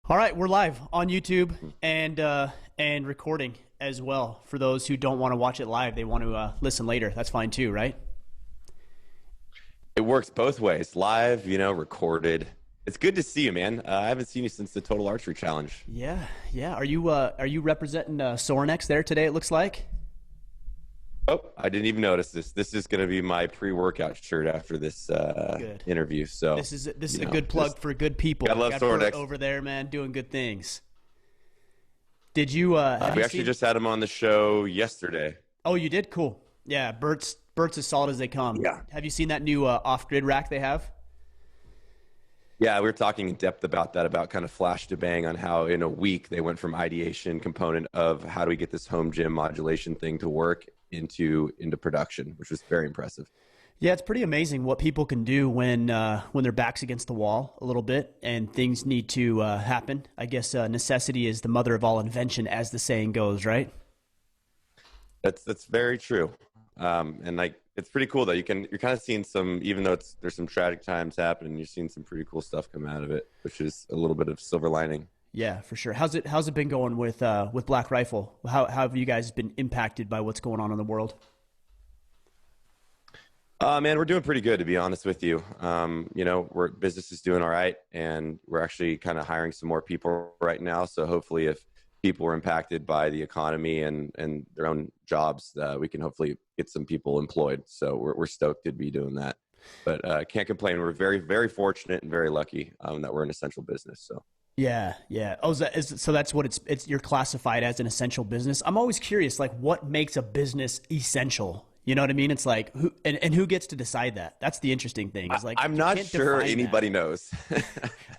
All right, we're live on YouTube and recording as well. For those who don't want to watch it live, they want to listen later. That's fine too, right? It works both ways, live, recorded. It's good to see you, man. I haven't seen you since the Total Archery Challenge. Yeah, yeah. Are you representing Sorinex there today? It looks like. Oh, I didn't even notice this. This is going to be my pre-workout shirt after this interview. So this is a good plug for good people. I love Got Sorinex Bert over there, man, doing good things. Did you? We actually just had him on the show yesterday. Oh, you did? Cool. Yeah, Bert's as solid as they come. Yeah. Have you seen that new off-grid rack they have? Yeah, we were talking in depth about that, about kind of flash to bang on how in a week they went from ideation component of how do we get this home gym modulation thing to work into production, which was very impressive. Yeah, it's pretty amazing what people can do when their back's against the wall a little bit and things need to happen. I guess necessity is the mother of all invention, as the saying goes, right? That's very true. And like, it's pretty cool though. You're kind of seeing some, even though there's some tragic times happening, you're seeing some pretty cool stuff come out of it, which is a little bit of silver lining. Yeah, for sure. How's it been going with Black Rifle? How have you guys been impacted by what's going on in the world? Man, we're doing pretty good, to be honest with you. Business is doing all right, and we're actually kind of hiring some more people right now. So hopefully, if people are impacted by the economy and their own jobs, we can hopefully get some people employed. So we're stoked to be doing that. But can't complain. We're very, very fortunate and very lucky that we're an essential business. So. Yeah, yeah. Oh, so that's what it's you're classified as an essential business. I'm always curious, like, what makes a business essential? You know what I mean? It's like who gets to decide that? That's the interesting thing. Is like I'm not sure anybody knows.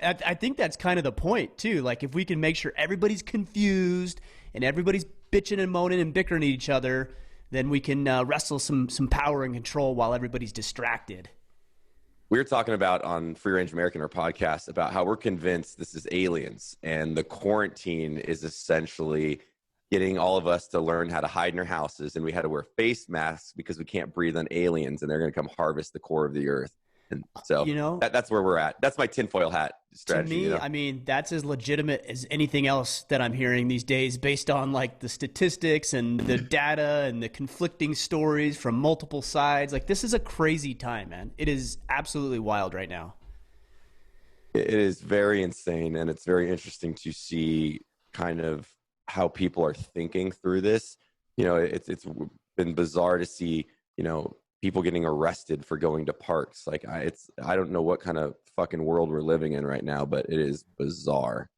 I think that's kind of the point too. Like if we can make sure everybody's confused and everybody's bitching and moaning and bickering at each other, then we can wrestle some power and control while everybody's distracted. We were talking about on Free Range American, our podcast, about how we're convinced this is aliens, and the quarantine is essentially getting all of us to learn how to hide in our houses, and we had to wear face masks because we can't breathe on aliens, and they're going to come harvest the core of the earth. And so that's where we're at. That's my tinfoil hat strategy. To me, I mean, that's as legitimate as anything else that I'm hearing these days based on like the statistics and the data and the conflicting stories from multiple sides. Like this is a crazy time, man. It is absolutely wild right now. It is very insane, and it's very interesting to see kind of how people are thinking through this. It's been bizarre to see, people getting arrested for going to parks. Like I don't know what kind of fucking world we're living in right now, but it is bizarre.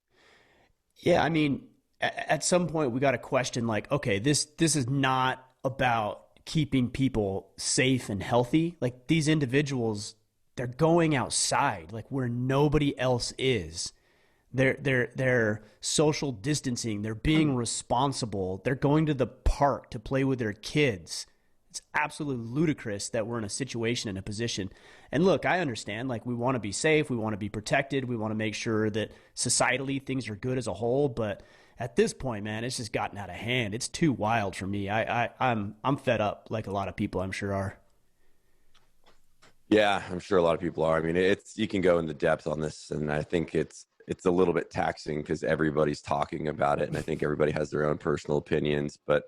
Yeah. I mean, at some point we got to question like, okay, this is not about keeping people safe and healthy. Like these individuals, they're going outside like where nobody else is. They're social distancing. They're being responsible. They're going to the park to play with their kids. It's absolutely ludicrous that we're in a situation, in a position. And look, I understand, like we want to be safe. We want to be protected. We want to make sure that societally things are good as a whole. But at this point, man, it's just gotten out of hand. It's too wild for me. I'm fed up like a lot of people I'm sure are. Yeah, I'm sure a lot of people are. I mean, you can go in the depth on this, and I think it's a little bit taxing because everybody's talking about it, and I think everybody has their own personal opinions. But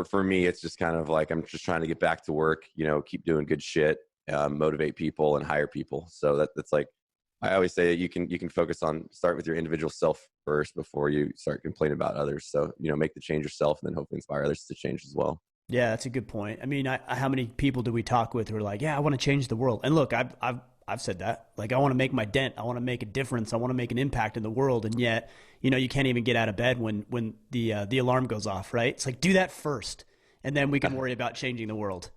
for me, it's just kind of like I'm just trying to get back to work. Keep doing good shit, motivate people, and hire people. So that's like I always say, you can focus on start with your individual self first before you start complaining about others. So make the change yourself, and then hopefully inspire others to change as well. Yeah, that's a good point. I mean, how many people do we talk with who are like, yeah, I want to change the world? And look, I've said that. Like, I want to make my dent. I want to make a difference. I want to make an impact in the world. And yet, you can't even get out of bed when the alarm goes off, right? It's like, do that first, and then we can worry about changing the world.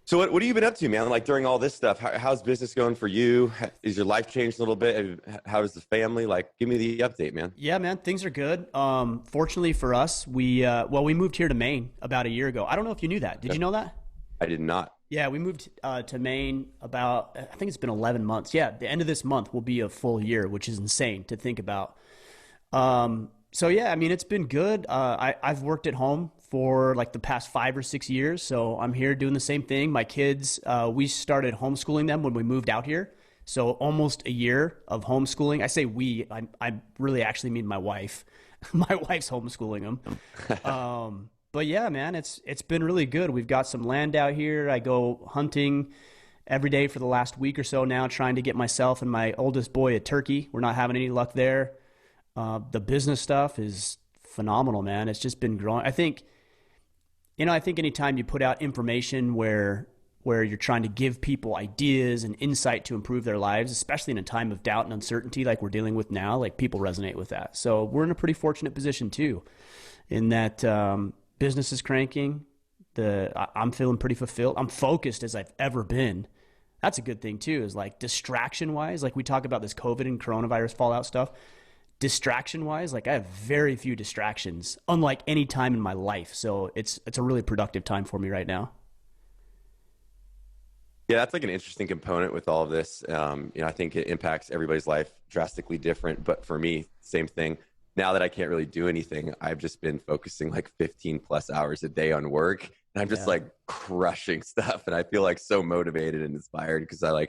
So what have you been up to, man? Like during all this stuff, how's business going for you? Is your life changed a little bit? How is the family? Like, give me the update, man. Yeah, man, things are good. Fortunately for us, we moved here to Maine about a year ago. I don't know if you knew that. Did you know that? I did not. Yeah, we moved to Maine about, I think it's been 11 months. Yeah, the end of this month will be a full year, which is insane to think about. So yeah, I mean, it's been good. I've worked at home for like the past 5 or 6 years. So I'm here doing the same thing. My kids, we started homeschooling them when we moved out here. So almost a year of homeschooling. I say we, I really actually mean my wife. My wife's homeschooling them. But yeah, man, it's been really good. We've got some land out here. I go hunting every day for the last week or so now, trying to get myself and my oldest boy a turkey. We're not having any luck there. The business stuff is phenomenal, man. It's just been growing. I think anytime you put out information where you're trying to give people ideas and insight to improve their lives, especially in a time of doubt and uncertainty like we're dealing with now, like people resonate with that. So we're in a pretty fortunate position too, in that business is cranking. I'm feeling pretty fulfilled. I'm focused as I've ever been. That's a good thing too, is like distraction wise, like we talk about this COVID and coronavirus fallout stuff. Distraction wise, like I have very few distractions, unlike any time in my life. So it's a really productive time for me right now. Yeah, that's like an interesting component with all of this. I think it impacts everybody's life drastically different. But for me, same thing. Now that I can't really do anything, I've just been focusing like 15 plus hours a day on work. And I'm just like crushing stuff. And I feel like so motivated and inspired because I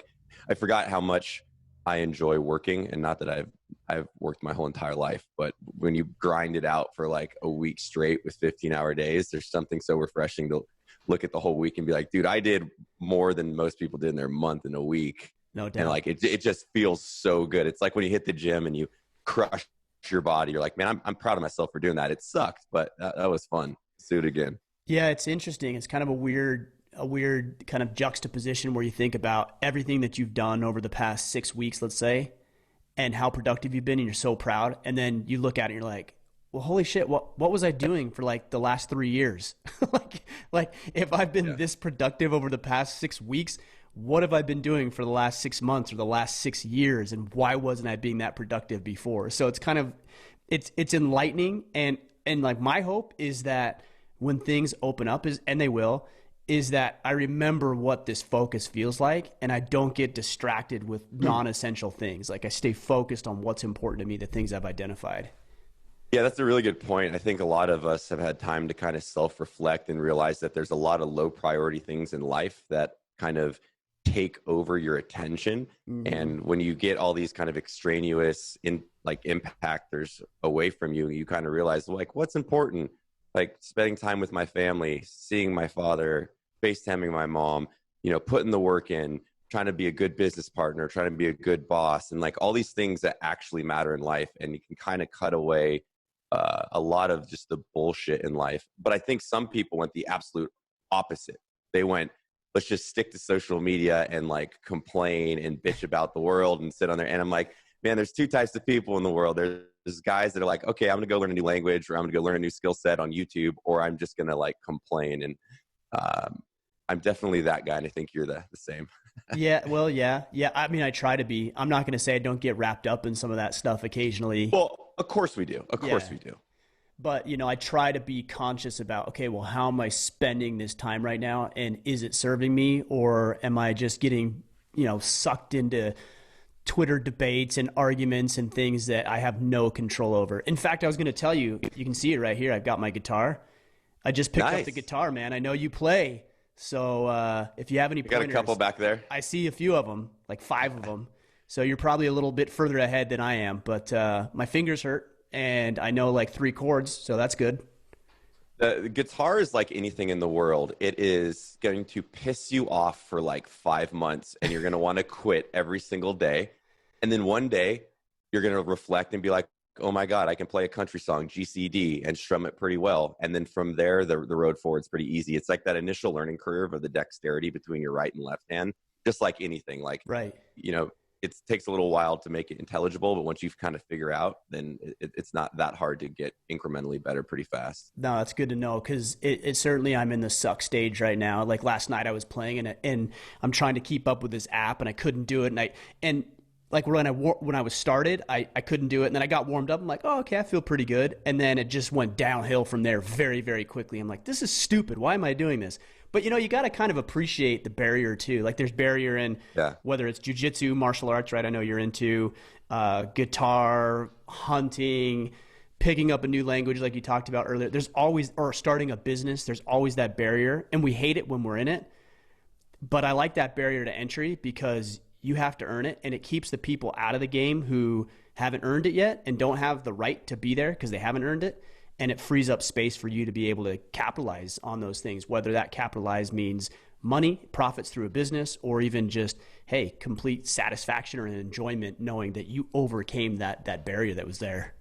forgot how much I enjoy working. And not that I've worked my whole entire life, but when you grind it out for like a week straight with 15-hour days, there's something so refreshing to look at the whole week and be like, dude, I did more than most people did in their month in a week. No doubt. And like, it just feels so good. It's like when you hit the gym and you crush your body, you're like, man, I'm proud of myself for doing that. It sucked, but that was fun. Let's do it again. Yeah, it's interesting. It's kind of a weird kind of juxtaposition where you think about everything that you've done over the past 6 weeks, let's say, and how productive you've been, and you're so proud. And then you look at it and you're like, well, holy shit, what was I doing for like the last 3 years? like if I've been this productive over the past 6 weeks, what have I been doing for the last 6 months or the last 6 years? And why wasn't I being that productive before? So it's kind of, it's enlightening. And like my hope is that when things open up, and they will, is that I remember what this focus feels like and I don't get distracted with non-essential things. Like I stay focused on what's important to me, the things I've identified. Yeah, that's a really good point. I think a lot of us have had time to kind of self-reflect and realize that there's a lot of low priority things in life that kind of take over your attention. Mm-hmm. And when you get all these kind of extraneous impactors away from you, you kind of realize like what's important, like spending time with my family, seeing my father, FaceTiming my mom, putting the work in, trying to be a good business partner, trying to be a good boss, and like all these things that actually matter in life. And you can kind of cut away a lot of just the bullshit in life. But I think some people went the absolute opposite. They went, let's just stick to social media and like complain and bitch about the world and sit on there. And I'm like, man, there's two types of people in the world. There's guys that are like, okay, I'm going to go learn a new language, or I'm going to go learn a new skill set on YouTube, or I'm just going to like complain. And I'm definitely that guy. And I think you're the same. Yeah. Well, yeah. I mean, I try to be. I'm not going to say I don't get wrapped up in some of that stuff occasionally. Well, of course we do. Of course we do. But, I try to be conscious about, okay, well, how am I spending this time right now? And is it serving me, or am I just getting, sucked into Twitter debates and arguments and things that I have no control over? In fact, I was going to tell you, you can see it right here. I've got my guitar. I just picked up the guitar, man. I know you play. So if you have any pointers, got a couple back there. I see a few of them, like 5 of them. So you're probably a little bit further ahead than I am, but my fingers hurt and I know like 3 chords. So that's good. The guitar is like anything in the world. It is going to piss you off for like 5 months and you're going to want to quit every single day. And then one day you're going to reflect and be like, oh my God, I can play a country song, GCD, and strum it pretty well. And then from there, the road forward's pretty easy. It's like that initial learning curve of the dexterity between your right and left hand, just like anything. Like, right. It takes a little while to make it intelligible, but once you've kind of figure out, then it's not that hard to get incrementally better pretty fast. No, that's good to know, because it certainly, I'm in the suck stage right now. Like last night I was playing and I'm trying to keep up with this app and I couldn't do it. And like when I was started, I couldn't do it. And then I got warmed up. I'm like, oh, okay, I feel pretty good. And then it just went downhill from there very, very quickly. I'm like, this is stupid. Why am I doing this? But, you got to kind of appreciate the barrier too. Like there's barrier in whether it's jujitsu, martial arts, right? I know you're into guitar, hunting, picking up a new language like you talked about earlier. There's always, or starting a business, there's always that barrier. And we hate it when we're in it. But I like that barrier to entry because You have to earn it. And it keeps the people out of the game who haven't earned it yet and don't have the right to be there because they haven't earned it. And it frees up space for you to be able to capitalize on those things, whether that capitalize means money, profits through a business, or even just, hey, complete satisfaction or enjoyment knowing that you overcame that barrier that was there.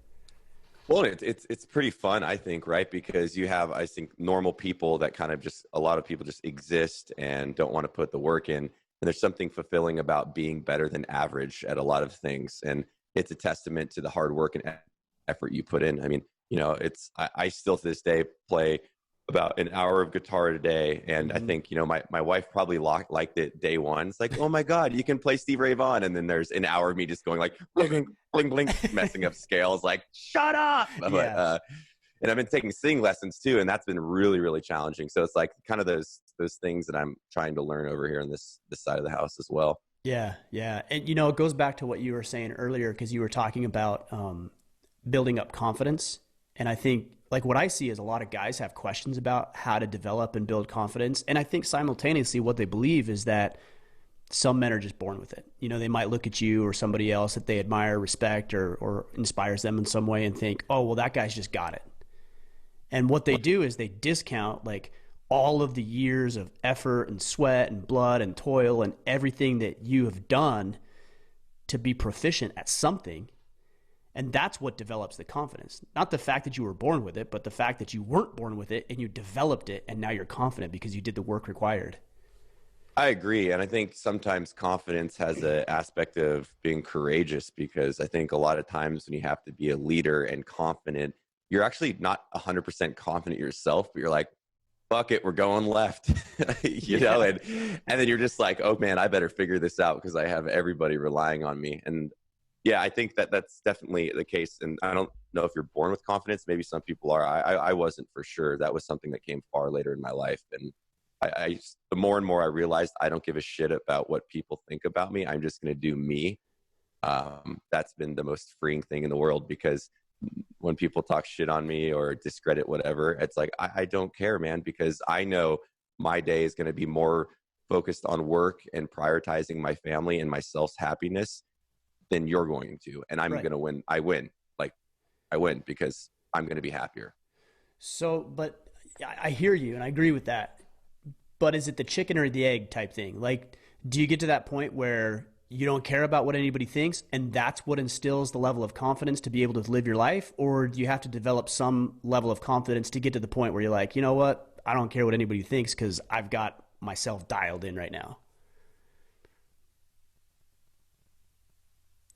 Well, it's pretty fun, I think, right? Because you have, I think, normal people that kind of just, a lot of people just exist and don't want to put the work in. And there's something fulfilling about being better than average at a lot of things. And it's a testament to the hard work and effort you put in. I mean, you know, I still to this day play about an hour of guitar a day. And I think, you know, my wife probably liked it day one. It's like, oh my God, you can play Steve Ray Vaughan. And then there's an hour of me just going like, bling, bling, bling, messing up scales, like, shut up. Yeah. And I've been taking singing lessons too. And that's been really, really challenging. So it's like kind of those things that I'm trying to learn over here on this side of the house as well. Yeah. Yeah. And, you know, it goes back to what you were saying earlier, because you were talking about building up confidence. And I think, like, what I see is a lot of guys have questions about how to develop and build confidence. And I think simultaneously what they believe is that some men are just born with it. You know, they might look at you or somebody else that they admire, respect, or inspires them in some way and think, oh, well, that guy's just got it. And what they do is they discount like all of the years of effort and sweat and blood and toil and everything that you have done to be proficient at something. And that's what develops the confidence. Not the fact that you were born with it, but the fact that you weren't born with it and you developed it and now you're confident because you did the work required. I agree. And I think sometimes confidence has an aspect of being courageous, because I think a lot of times when you have to be a leader and confident, you're actually not 100% confident yourself, but you're like, fuck it, we're going left, you know? And then you're just like, oh man, I better figure this out because I have everybody relying on me. And yeah, I think that's definitely the case. And I don't know if you're born with confidence. Maybe some people are. I wasn't for sure. That was something that came far later in my life. And the more and more I realized I don't give a shit about what people think about me. I'm just going to do me. That's been the most freeing thing in the world, because when people talk shit on me or discredit whatever, it's like, I don't care, man, because I know my day is going to be more focused on work and prioritizing my family and my self's happiness than you're going to. And I'm going to win. I win because I'm going to be happier. So, but I hear you and I agree with that. But is it the chicken or the egg type thing? Like, do you get to that point where you don't care about what anybody thinks and that's what instills the level of confidence to be able to live your life? Or do you have to develop some level of confidence to get to the point where you're like, you know what? I don't care what anybody thinks because I've got myself dialed in right now.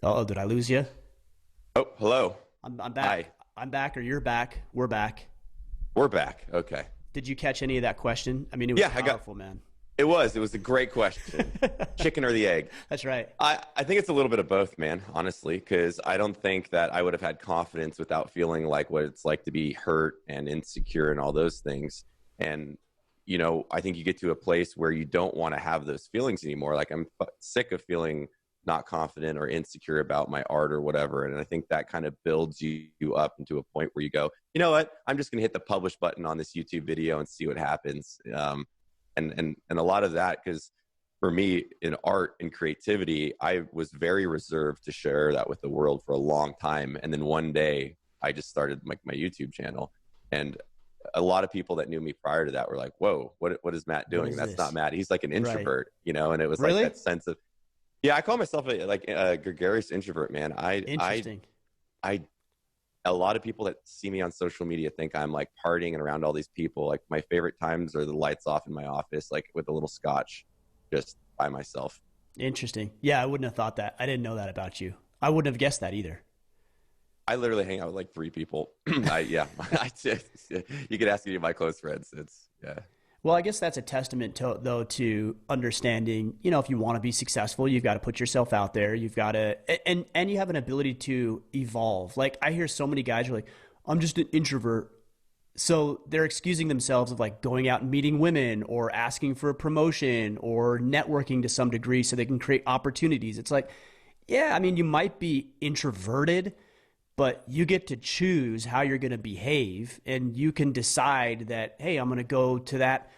Uh-oh, did I lose you? Oh, hello. I'm back. Hi. I'm back, or you're back. We're back. We're back. Okay. Did you catch any of that question? I mean, it was powerful, man. It was a great question. Chicken or the egg? That's right. I think it's a little bit of both, man, honestly, because I don't think that I would have had confidence without feeling like what it's like to be hurt and insecure and all those things. And, you know, I think you get to a place where you don't want to have those feelings anymore. Like, I'm sick of feeling not confident or insecure about my art or whatever. And I think that kind of builds you up into a point where you go, you know what, I'm just going to hit the publish button on this YouTube video and see what happens. And a lot of that, because for me in art and creativity, I was very reserved to share that with the world for a long time. And then one day I just started my YouTube channel, and a lot of people that knew me prior to that were like, whoa, what is Matt doing? That's not Matt. He's like an introvert, you know? And it was like that sense of, yeah, I call myself a gregarious introvert, man. Interesting. A lot of people that see me on social media think I'm like partying and around all these people. Like, my favorite times are the lights off in my office, like with a little scotch, just by myself. Interesting. Yeah, I wouldn't have thought that. I didn't know that about you. I wouldn't have guessed that either. I literally hang out with like 3 people. You could ask any of my close friends. Yeah. Well, I guess that's a testament to understanding, you know, if you want to be successful, you've got to put yourself out there. You've got to, and you have an ability to evolve. Like, I hear so many guys are like, I'm just an introvert. So they're excusing themselves of like going out and meeting women or asking for a promotion or networking to some degree so they can create opportunities. It's like, yeah, I mean, you might be introverted, but you get to choose how you're going to behave, and you can decide that, hey, I'm going to go to that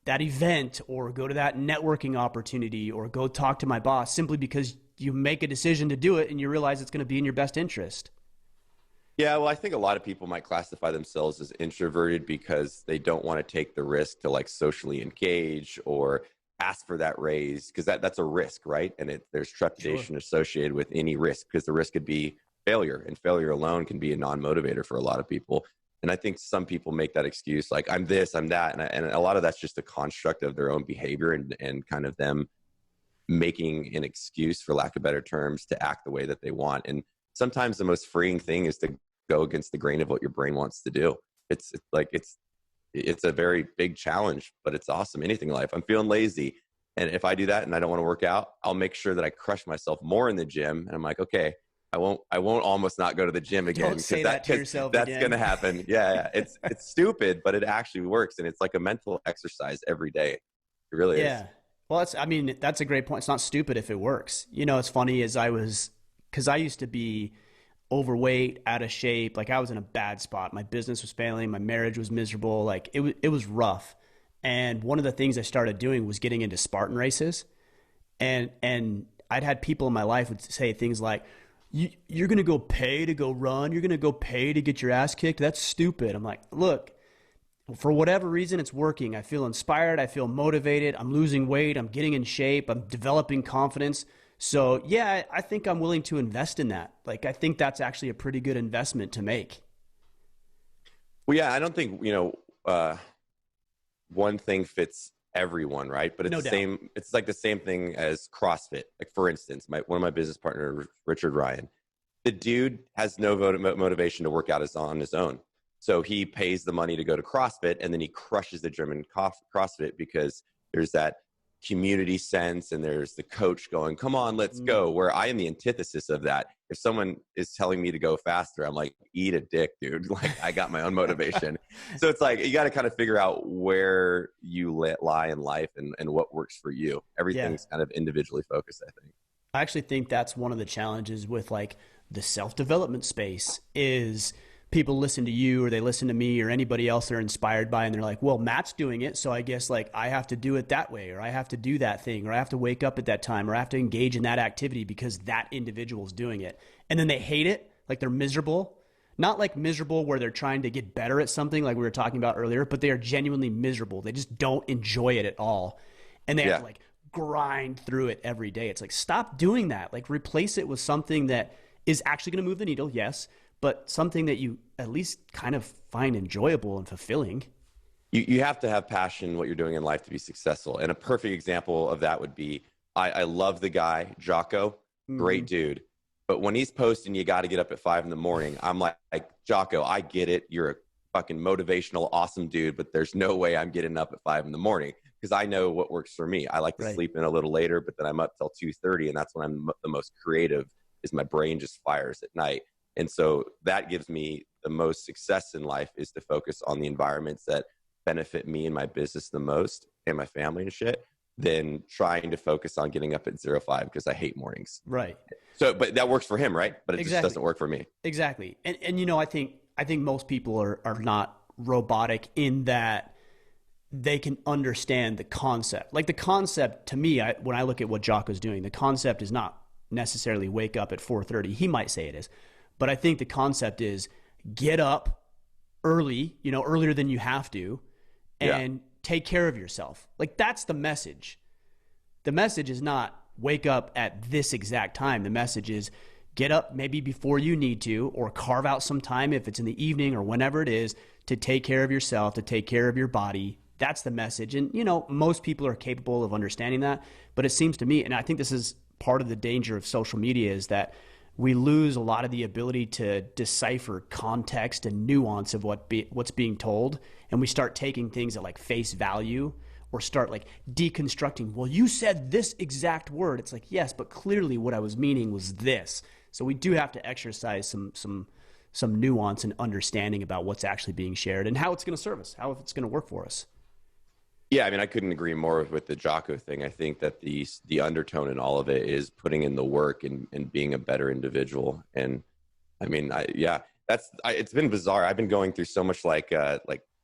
that event or go to that networking opportunity or go talk to my boss simply because you make a decision to do it and you realize it's going to be in your best interest. Yeah, well, I think a lot of people might classify themselves as introverted because they don't want to take the risk to like socially engage or ask for that raise, because that's a risk, right? And there's trepidation associated with any risk, because the risk could be failure, and failure alone can be a non-motivator for a lot of people. And I think some people make that excuse like, I'm this, I'm that, and a lot of that's just a construct of their own behavior and kind of them making an excuse, for lack of better terms, to act the way that they want. And sometimes the most freeing thing is to go against the grain of what your brain wants to do. It's a very big challenge, but it's awesome. Anything in life. I'm feeling lazy, and if I do that and I don't want to work out, I'll make sure that I crush myself more in the gym. And I'm like, okay, I won't almost not go to the gym again. Don't say that to yourself that's again. going to happen. Yeah. It's stupid, but it actually works. And it's like a mental exercise every day. It really is. Well, that's a great point. It's not stupid if it works. You know, it's funny because I used to be overweight, out of shape. Like I was in a bad spot. My business was failing. My marriage was miserable. Like it was rough. And one of the things I started doing was getting into Spartan races. And I'd had people in my life would say things like, you're going to go pay to go run. You're going to go pay to get your ass kicked. That's stupid. I'm like, look, for whatever reason, it's working. I feel inspired. I feel motivated. I'm losing weight. I'm getting in shape. I'm developing confidence. So yeah, I think I'm willing to invest in that. Like, I think that's actually a pretty good investment to make. Well, yeah, I don't think, one thing fits everyone, right? But it's it's like the same thing as CrossFit. Like, for instance, one of my business partners, Richard Ryan, the dude has no motivation to work out on his own. So he pays the money to go to CrossFit, and then he crushes the gym in CrossFit because there's that community sense, and there's the coach going, come on, let's go. Where I am the antithesis of that. If someone is telling me to go faster, I'm like, eat a dick, dude. Like, I got my own motivation. So it's like, you got to kind of figure out where you lie in life and what works for you. Everything's kind of individually focused, I think. I actually think that's one of the challenges with like the self-development space is people listen to you or they listen to me or anybody else they're inspired by, and they're like, well, Matt's doing it, so I guess like I have to do it that way, or I have to do that thing, or I have to wake up at that time, or I have to engage in that activity because that individual's doing it. And then they hate it, like they're miserable. Not like miserable where they're trying to get better at something like we were talking about earlier, but they are genuinely miserable. They just don't enjoy it at all. And they have to like grind through it every day. It's like, stop doing that. Like, replace it with something that is actually going to move the needle, yes, but something that you at least kind of find enjoyable and fulfilling. You have to have passion in what you're doing in life to be successful. And a perfect example of that would be, I love the guy, Jocko, great dude. But when he's posting, you got to get up at 5 a.m, I'm like, Jocko, I get it. You're a fucking motivational, awesome dude, but there's no way I'm getting up at 5 a.m, because I know what works for me. I like to sleep in a little later, but then I'm up till 2:30, and that's when I'm the most creative, is my brain just fires at night. And so that gives me the most success in life, is to focus on the environments that benefit me and my business the most, and my family and shit, than trying to focus on getting up at 05 because I hate mornings. Right. So, but that works for him, right? But it just doesn't work for me. Exactly. And you know, I think most people are not robotic in that they can understand the concept. Like, the concept to me, when I look at what Jocko's doing, the concept is not necessarily wake up at 4:30. He might say it is. But I think the concept is get up early, earlier than you have to, and take care of yourself. Like, that's the message. The message is not wake up at this exact time. The message is get up maybe before you need to, or carve out some time if it's in the evening or whenever it is, to take care of yourself, to take care of your body. That's the message. And, most people are capable of understanding that. But it seems to me, and I think this is part of the danger of social media, is that we lose a lot of the ability to decipher context and nuance of what's being told. And we start taking things at like face value, or start like deconstructing. Well, you said this exact word. It's like, yes, but clearly what I was meaning was this. So we do have to exercise some nuance and understanding about what's actually being shared and how it's going to serve us, how it's going to work for us. Yeah, I mean, I couldn't agree more with the Jocko thing. I think that the undertone in all of it is putting in the work and being a better individual. And I mean, it's been bizarre. I've been going through so much like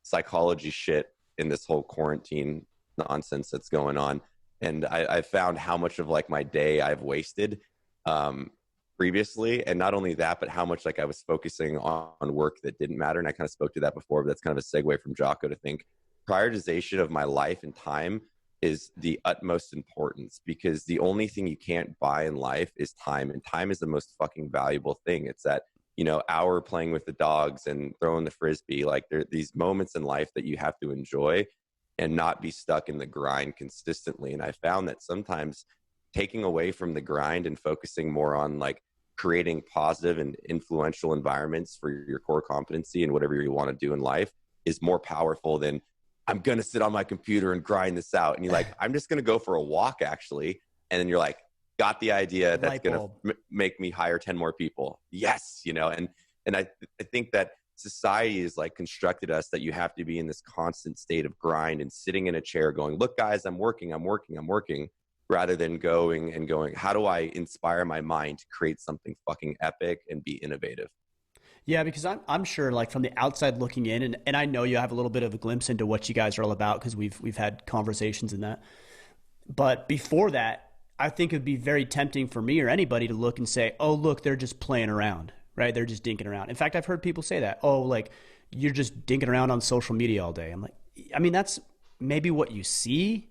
psychology shit in this whole quarantine nonsense that's going on. And I found how much of like my day I've wasted previously. And not only that, but how much like I was focusing on work that didn't matter. And I kind of spoke to that before, but that's kind of a segue from Jocko to think prioritization of my life and time is the utmost importance, because the only thing you can't buy in life is time. And time is the most fucking valuable thing. It's that, you know, hour playing with the dogs and throwing the frisbee. Like there are these moments in life that you have to enjoy and not be stuck in the grind consistently. And I found that sometimes taking away from the grind and focusing more on like creating positive and influential environments for your core competency and whatever you want to do in life is more powerful than I'm going to sit on my computer and grind this out. And you're like, I'm just going to go for a walk actually. And then you're like, got the idea that's going to make me hire 10 more people. Yes. You know, and I think that society is like constructed us that you have to be in this constant state of grind and sitting in a chair going, look guys, I'm working, rather than going, how do I inspire my mind to create something fucking epic and be innovative? Yeah, because I'm sure like from the outside looking in, and I know you have a little bit of a glimpse into what you guys are all about because we've had conversations in that. But before that, I think it'd be very tempting for me or anybody to look and say, oh, look, they're just playing around, right? They're just dinking around. In fact, I've heard people say that, oh, like you're just dinking around on social media all day. I'm like, I mean, that's maybe what you see,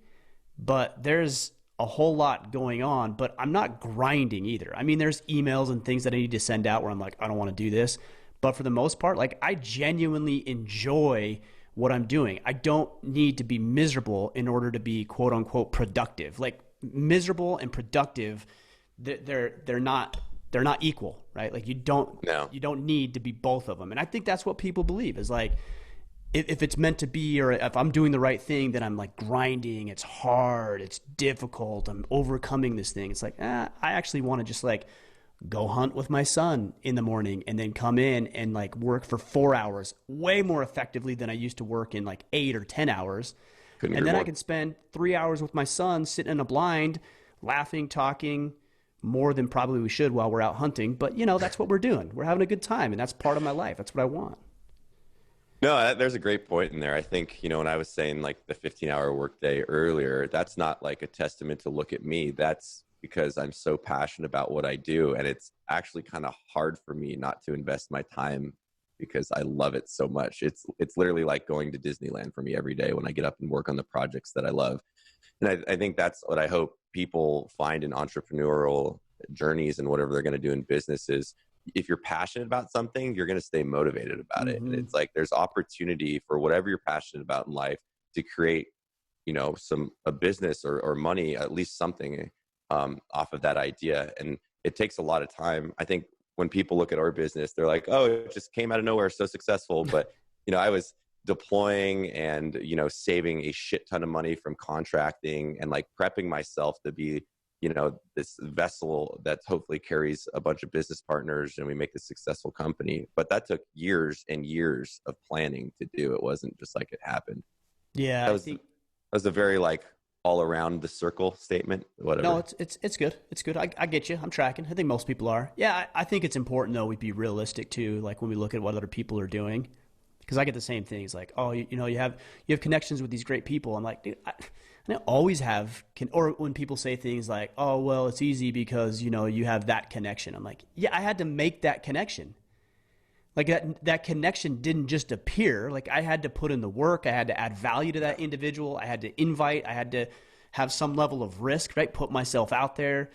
but there's a whole lot going on, but I'm not grinding either. I mean, there's emails and things that I need to send out where I'm like, I don't want to do this. But for the most part, like I genuinely enjoy what I'm doing. I don't need to be miserable in order to be quote unquote productive. Like miserable and productive, they're not equal, right? Like you don't need to be both of them. And I think that's what people believe is like, if it's meant to be, or if I'm doing the right thing, then I'm like grinding. It's hard. It's difficult. I'm overcoming this thing. It's like, I actually want to just like go hunt with my son in the morning and then come in and like work for 4 hours way more effectively than I used to work in like 8 or 10 hours. And then I can spend 3 hours with my son sitting in a blind, laughing, talking more than probably we should while we're out hunting. But you know, that's what we're doing. We're having a good time and that's part of my life. That's what I want. No, there's a great point in there. I think, you know, when I was saying like the 15-hour workday earlier, that's not like a testament to look at me. That's because I'm so passionate about what I do. And it's actually kind of hard for me not to invest my time because I love it so much. It's literally like going to Disneyland for me every day when I get up and work on the projects that I love. And I think that's what I hope people find in entrepreneurial journeys and whatever they're going to do in business is if you're passionate about something, you're going to stay motivated about it. And it's like there's opportunity for whatever you're passionate about in life to create, you know, a business or money, at least something off of that idea. And it takes a lot of time. I think when people look at our business, they're like, oh, it just came out of nowhere, so successful. But, you know, I was deploying and, you know, saving a shit ton of money from contracting and like prepping myself to be, you know, this vessel that hopefully carries a bunch of business partners and we make this successful company. But that took years and years of planning to do. It wasn't just like it happened. Yeah. That was a very like all around the circle statement, whatever. No, it's good. It's good. I get you. I'm tracking. I think most people are. Yeah. I think it's important though. We be realistic too. Like when we look at what other people are doing, because I get the same things like, oh, you know, you have connections with these great people. I'm like, dude, I don't always have, or when people say things like, oh, well, it's easy because, you know, you have that connection. I'm like, yeah, I had to make that connection. Like that connection didn't just appear. Like I had to put in the work. I had to add value to that individual. I had to invite. I had to have some level of risk, right? Put myself out there.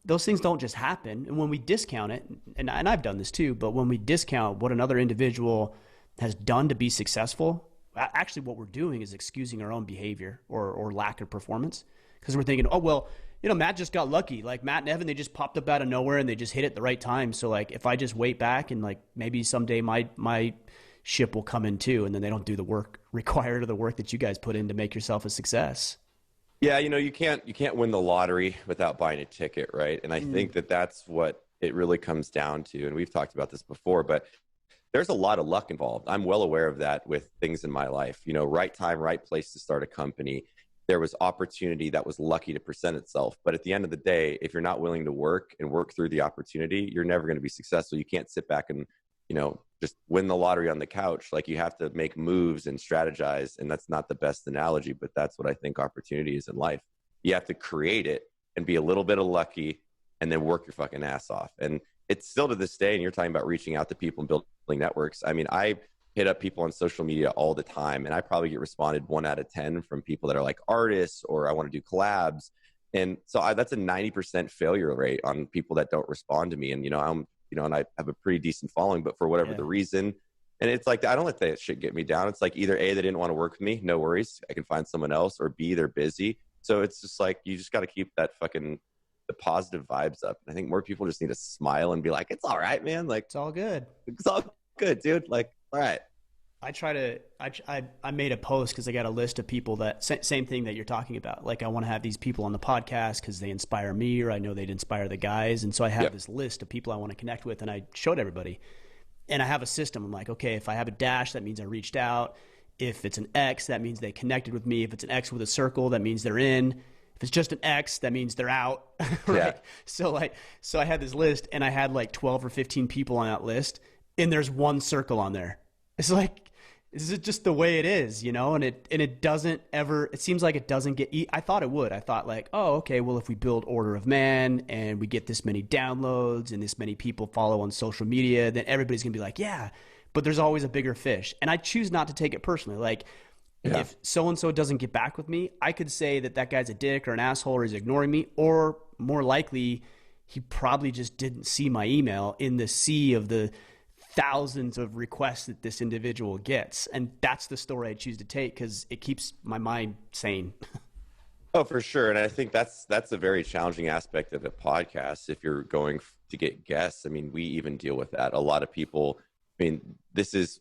Those things don't just happen. And when we discount it, and I've done this too, but when we discount what another individual has done to be successful, actually what we're doing is excusing our own behavior or lack of performance, because we're thinking, oh, well, you know, Matt just got lucky. Like Matt and Evan, they just popped up out of nowhere and they just hit it at the right time. So like if I just wait back and like maybe someday my ship will come in too, and then they don't do the work required of the work that you guys put in to make yourself a success. Yeah, you know, you can't win the lottery without buying a ticket, right? And I think that's what it really comes down to. And we've talked about this before, but there's a lot of luck involved. I'm well aware of that with things in my life. You know, right time, right place to start a company. There was opportunity that was lucky to present itself. But at the end of the day, if you're not willing to work through the opportunity, you're never going to be successful. You can't sit back and, you know, just win the lottery on the couch. Like you have to make moves and strategize. And that's not the best analogy, but that's what I think opportunity is in life. You have to create it and be a little bit of lucky and then work your fucking ass off. And it's still to this day, and you're talking about reaching out to people and building networks. I mean, I hit up people on social media all the time, and I probably get responded 1 out of 10 from people that are like artists or I want to do collabs. And so that's a 90% failure rate on people that don't respond to me. And, and I have a pretty decent following, but for whatever the reason, and it's like, I don't let that shit get me down. It's like either A, they didn't want to work with me, no worries, I can find someone else, or B, they're busy. So it's just like, you just got to keep that the positive vibes up. And I think more people just need to smile and be like, it's all right, man. Like, it's all good. It's all good, dude. Like, all right. I made a post because I got a list of people that same thing that you're talking about. Like I want to have these people on the podcast because they inspire me, or I know they'd inspire the guys. And so I have this list of people I want to connect with, and I showed everybody. And I have a system. I'm like, okay, if I have a dash, that means I reached out. If it's an X, that means they connected with me. If it's an X with a circle, that means they're in. If it's just an X, that means they're out. Right. Yeah. So I had this list, and I had like 12 or 15 people on that list, and there's one circle on there. It's like, this is just the way it is, and it doesn't ever, it seems like it doesn't get, I thought it would. I thought like, oh, okay, well, if we build order of man and we get this many downloads and this many people follow on social media, then everybody's going to be like, yeah, but there's always a bigger fish. And I choose not to take it personally. Like if so-and-so doesn't get back with me, I could say that guy's a dick or an asshole or he's ignoring me, or more likely he probably just didn't see my email in the sea of the thousands of requests that this individual gets. And that's the story I choose to take because it keeps my mind sane. Oh, for sure. And I think that's a very challenging aspect of a podcast. If you're going to get guests, I mean, we even deal with that. A lot of people, I mean, this is,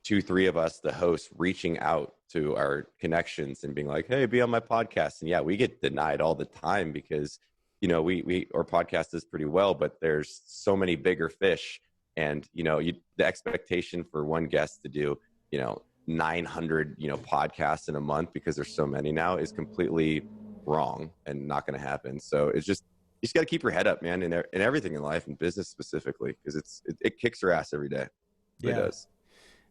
2-3 of us, the hosts, reaching out to our connections and being like, hey, be on my podcast. And yeah, we get denied all the time because, our podcast is pretty well, but there's so many bigger fish. And, the expectation for one guest to do, 900, podcasts in a month because there's so many now is completely wrong and not going to happen. So it's just, you just got to keep your head up, man, in everything in life and business specifically, because it kicks your ass every day. It does.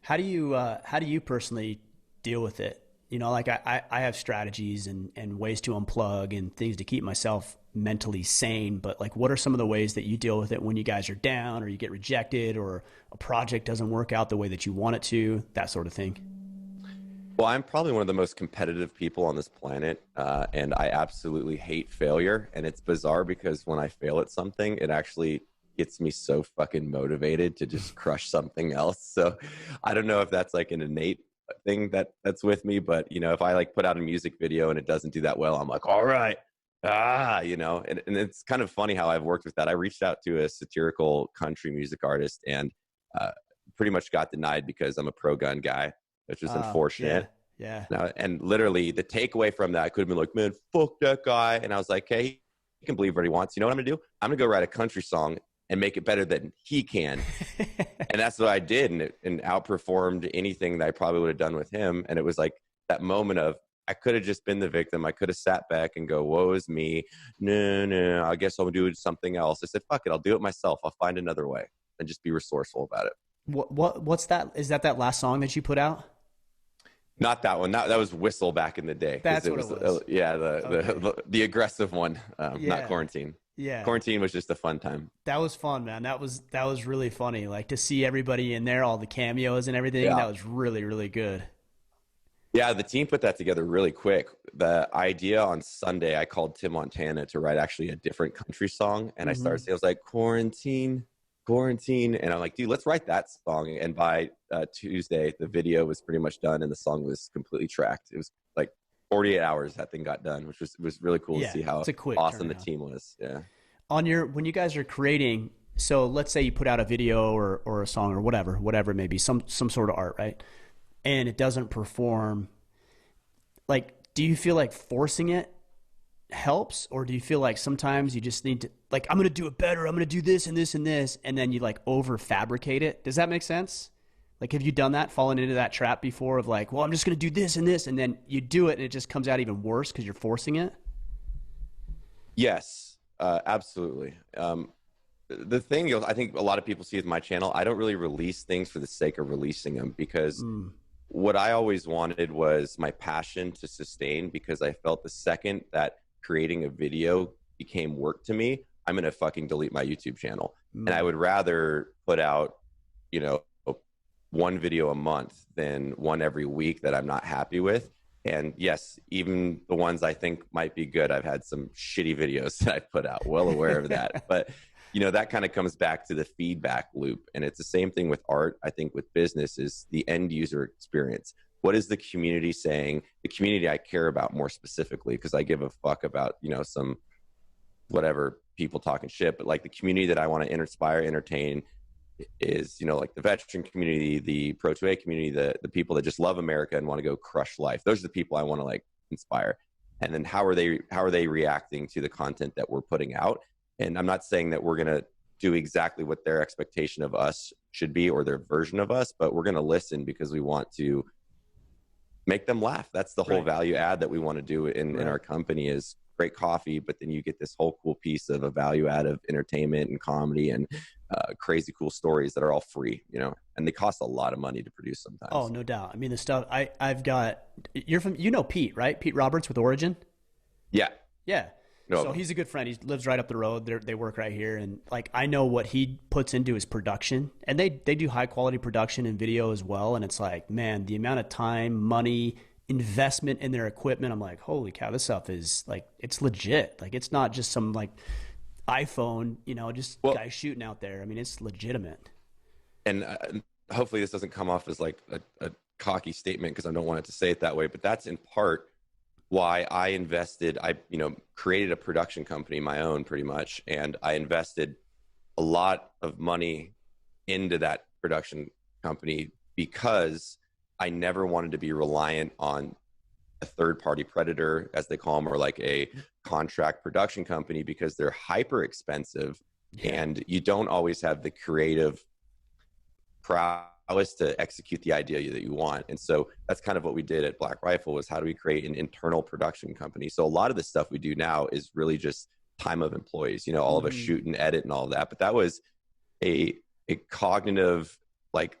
How do you personally deal with it? Like I have strategies and ways to unplug and things to keep myself mentally sane, but like, what are some of the ways that you deal with it when you guys are down or you get rejected or a project doesn't work out the way that you want it to, that sort of thing? Well, I'm probably one of the most competitive people on this planet, and I absolutely hate failure. And it's bizarre because when I fail at something, it actually gets me so fucking motivated to just crush something else. So I don't know if that's like an innate thing that's with me, but if I like put out a music video and it doesn't do that well, I'm like, all right, and it's kind of funny how I've worked with that. I reached out to a satirical country music artist and pretty much got denied because I'm a pro-gun guy, which is unfortunate. Yeah. Now, and literally the takeaway from that, I could have been like, man, fuck that guy. And I was like, hey, he can believe what he wants. You know what I'm gonna do? I'm gonna go write a country song and make it better than he can. And that's what I did. And outperformed anything that I probably would have done with him. And it was like that moment of, I could have just been the victim. I could have sat back and go, woe is me. No, I guess I'll do something else. I said, fuck it. I'll do it myself. I'll find another way and just be resourceful about it. What's that? Is that last song that you put out? Not that one. That was Whistle back in the day. That's what it was. The aggressive one, not Quarantine. Yeah. Quarantine was just a fun time. That was fun, man. That was really funny. Like to see everybody in there, all the cameos and everything. Yeah. That was really, really good. Yeah, the team put that together really quick. The idea on Sunday, I called Tim Montana to write actually a different country song. And I started saying, I was like, quarantine. And I'm like, dude, let's write that song. And by Tuesday, the video was pretty much done and the song was completely tracked. It was like 48 hours that thing got done, which was really cool to see how awesome the team was. Yeah. When you guys are creating, so let's say you put out a video or a song or whatever it may be, some sort of art, right? And it doesn't perform. Like, do you feel like forcing it helps, or do you feel like sometimes you just need to, like, I'm going to do it better, I'm going to do this and this and this, and then you like over fabricate it? Does that make sense? Like, have you done that, fallen into that trap before of like, well, I'm just going to do this and this, and then you do it and it just comes out even worse because you're forcing it? Yes, absolutely. the thing I think a lot of people see with my channel, I don't really release things for the sake of releasing them, because what I always wanted was my passion to sustain, because I felt the second that creating a video became work to me, I'm going to fucking delete my YouTube channel. And I would rather put out, you know, one video a month than one every week that I'm not happy with. And yes, even the ones I think might be good, I've had some shitty videos that I put out, well aware of that. But, you know, that kind of comes back to the feedback loop. And it's the same thing with art. I think with business is the end user experience. What is the community saying? The community I care about more specifically, because I give a fuck about, you know, some whatever people talking shit, but like the community that I want to inspire, entertain is, you know, like the veteran community, the Pro 2A community, the people that just love America and want to go crush life. Those are the people I want to like inspire. And then how are they reacting to the content that we're putting out? And I'm not saying that we're going to do exactly what their expectation of us should be or their version of us, but we're going to listen because we want to make them laugh. That's the whole value add that we want to do in our company is great coffee, but then you get this whole cool piece of a value add of entertainment and comedy and crazy cool stories that are all free, you know, and they cost a lot of money to produce sometimes. Oh, no doubt. I mean, the stuff I've got, you're from, you know, Pete, right? Pete Roberts with Origin. Yeah. Yeah. No. So he's a good friend. He lives right up the road. They work right here. And like, I know what he puts into his production, and they do high quality production and video as well. And it's like, man, the amount of time, money, investment in their equipment, I'm like, holy cow, this stuff is like, it's legit. Like, it's not just some like iPhone, you know, just guys shooting out there. I mean, it's legitimate. And hopefully this doesn't come off as like a cocky statement, because I don't want it to say it that way, but that's in part why I created a production company, my own pretty much. And I invested a lot of money into that production company because I never wanted to be reliant on a third-party predator, as they call them, or like a contract production company, because they're hyper expensive and you don't always have the creative prowess to execute the idea that you want. And so that's kind of what we did at Black Rifle, was how do we create an internal production company? So a lot of the stuff we do now is really just time of employees, you know, all of us shoot and edit and all of that. But that was a cognitive like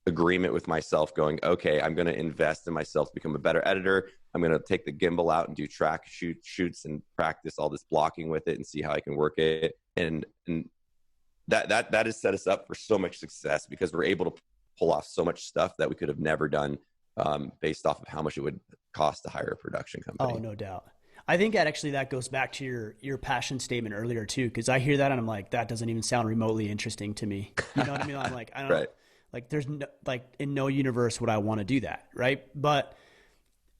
agreement with myself going, okay, I'm going to invest in myself to become a better editor. I'm going to take the gimbal out and do track shoots and practice all this blocking with it and see how I can work it. And that has set us up for so much success, because we're able to pull off so much stuff that we could have never done based off of how much it would cost to hire a production company. Oh, no doubt. I think that goes back to your passion statement earlier too, because I hear that and I'm like, that doesn't even sound remotely interesting to me. You know what I mean? I'm like, I don't know. Like there's no, like in no universe would I want to do that, right? But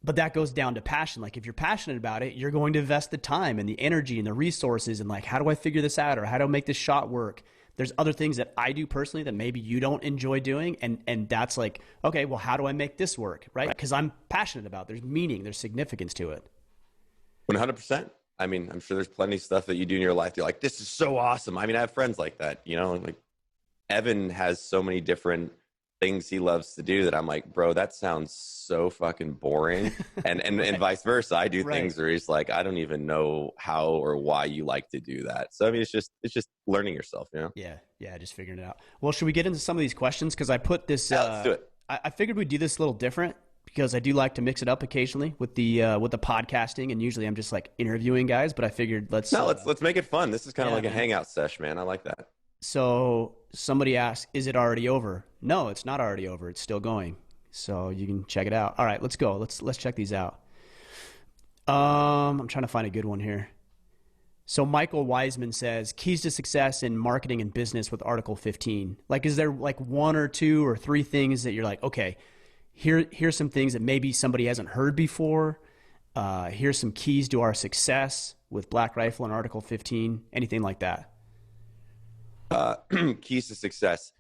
that goes down to passion. Like if you're passionate about it, you're going to invest the time and the energy and the resources and like, how do I figure this out, or how do I make this shot work? There's other things that I do personally that maybe you don't enjoy doing. And that's like, okay, well, how do I make this work? Right? Because I'm passionate about it. There's meaning, there's significance to it. 100%. I mean, I'm sure there's plenty of stuff that you do in your life. You're like, this is so awesome. I mean, I have friends like that, you know, like Evan has so many different things he loves to do that I'm like, bro, that sounds so fucking boring. And vice versa. I do things where he's like, I don't even know how or why you like to do that. So I mean, it's just learning yourself, you know? Yeah, just figuring it out. Well, should we get into some of these questions? Because I put this let's do it. I figured we'd do this a little different, because I do like to mix it up occasionally with the podcasting, and usually I'm just like interviewing guys, but I figured let's make it fun. This is kind of like a hangout sesh, man. I like that. So somebody asked, is it already over? No, it's not already over. It's still going. So you can check it out. All right, let's go. Let's check these out. I'm trying to find a good one here. So Michael Wiseman says, keys to success in marketing and business with Article 15. Like, is there like one or two or three things that you're like, okay, here's some things that maybe somebody hasn't heard before. Here's some keys to our success with Black Rifle and Article 15, anything like that? Keys to success.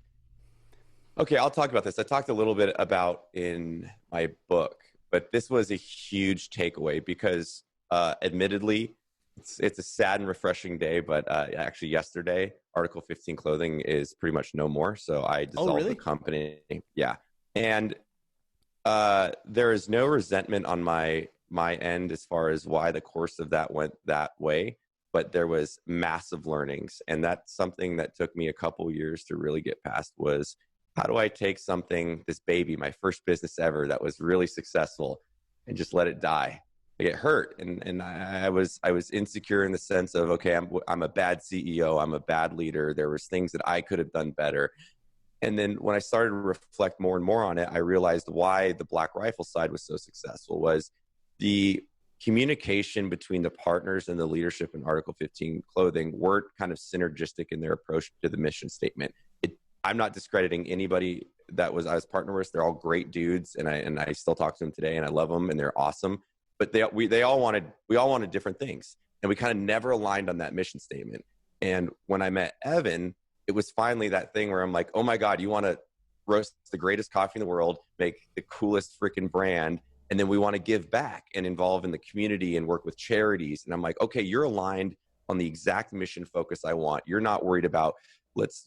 Okay, I'll talk about this. I talked a little bit about in my book, but this was a huge takeaway because admittedly, it's a sad and refreshing day, but actually yesterday, Article 15 clothing is pretty much no more. So I dissolved the company. Yeah. And there is no resentment on my end as far as why the course of that went that way. but there was massive learnings. And that's something that took me a couple years to really get past was, how do I take something, this baby, my first business ever that was really successful, and just let it die? I get hurt. And I was insecure in the sense of, okay, I'm a bad CEO. I'm a bad leader. There was things that I could have done better. And then when I started to reflect more and more on it, I realized why the Black Rifle side was so successful was the communication between the partners and the leadership in Article 15 clothing weren't kind of synergistic in their approach to the mission statement. I'm not discrediting anybody that I was partner with. They're all great dudes, and I still talk to them today, and I love them, and they're awesome. But we all wanted different things, and we kind of never aligned on that mission statement. And when I met Evan, it was finally that thing where I'm like, oh my God, you want to roast the greatest coffee in the world, make the coolest freaking brand, and then we want to give back and involve in the community and work with charities. And I'm like, okay, you're aligned on the exact mission focus I want. You're not worried about, let's,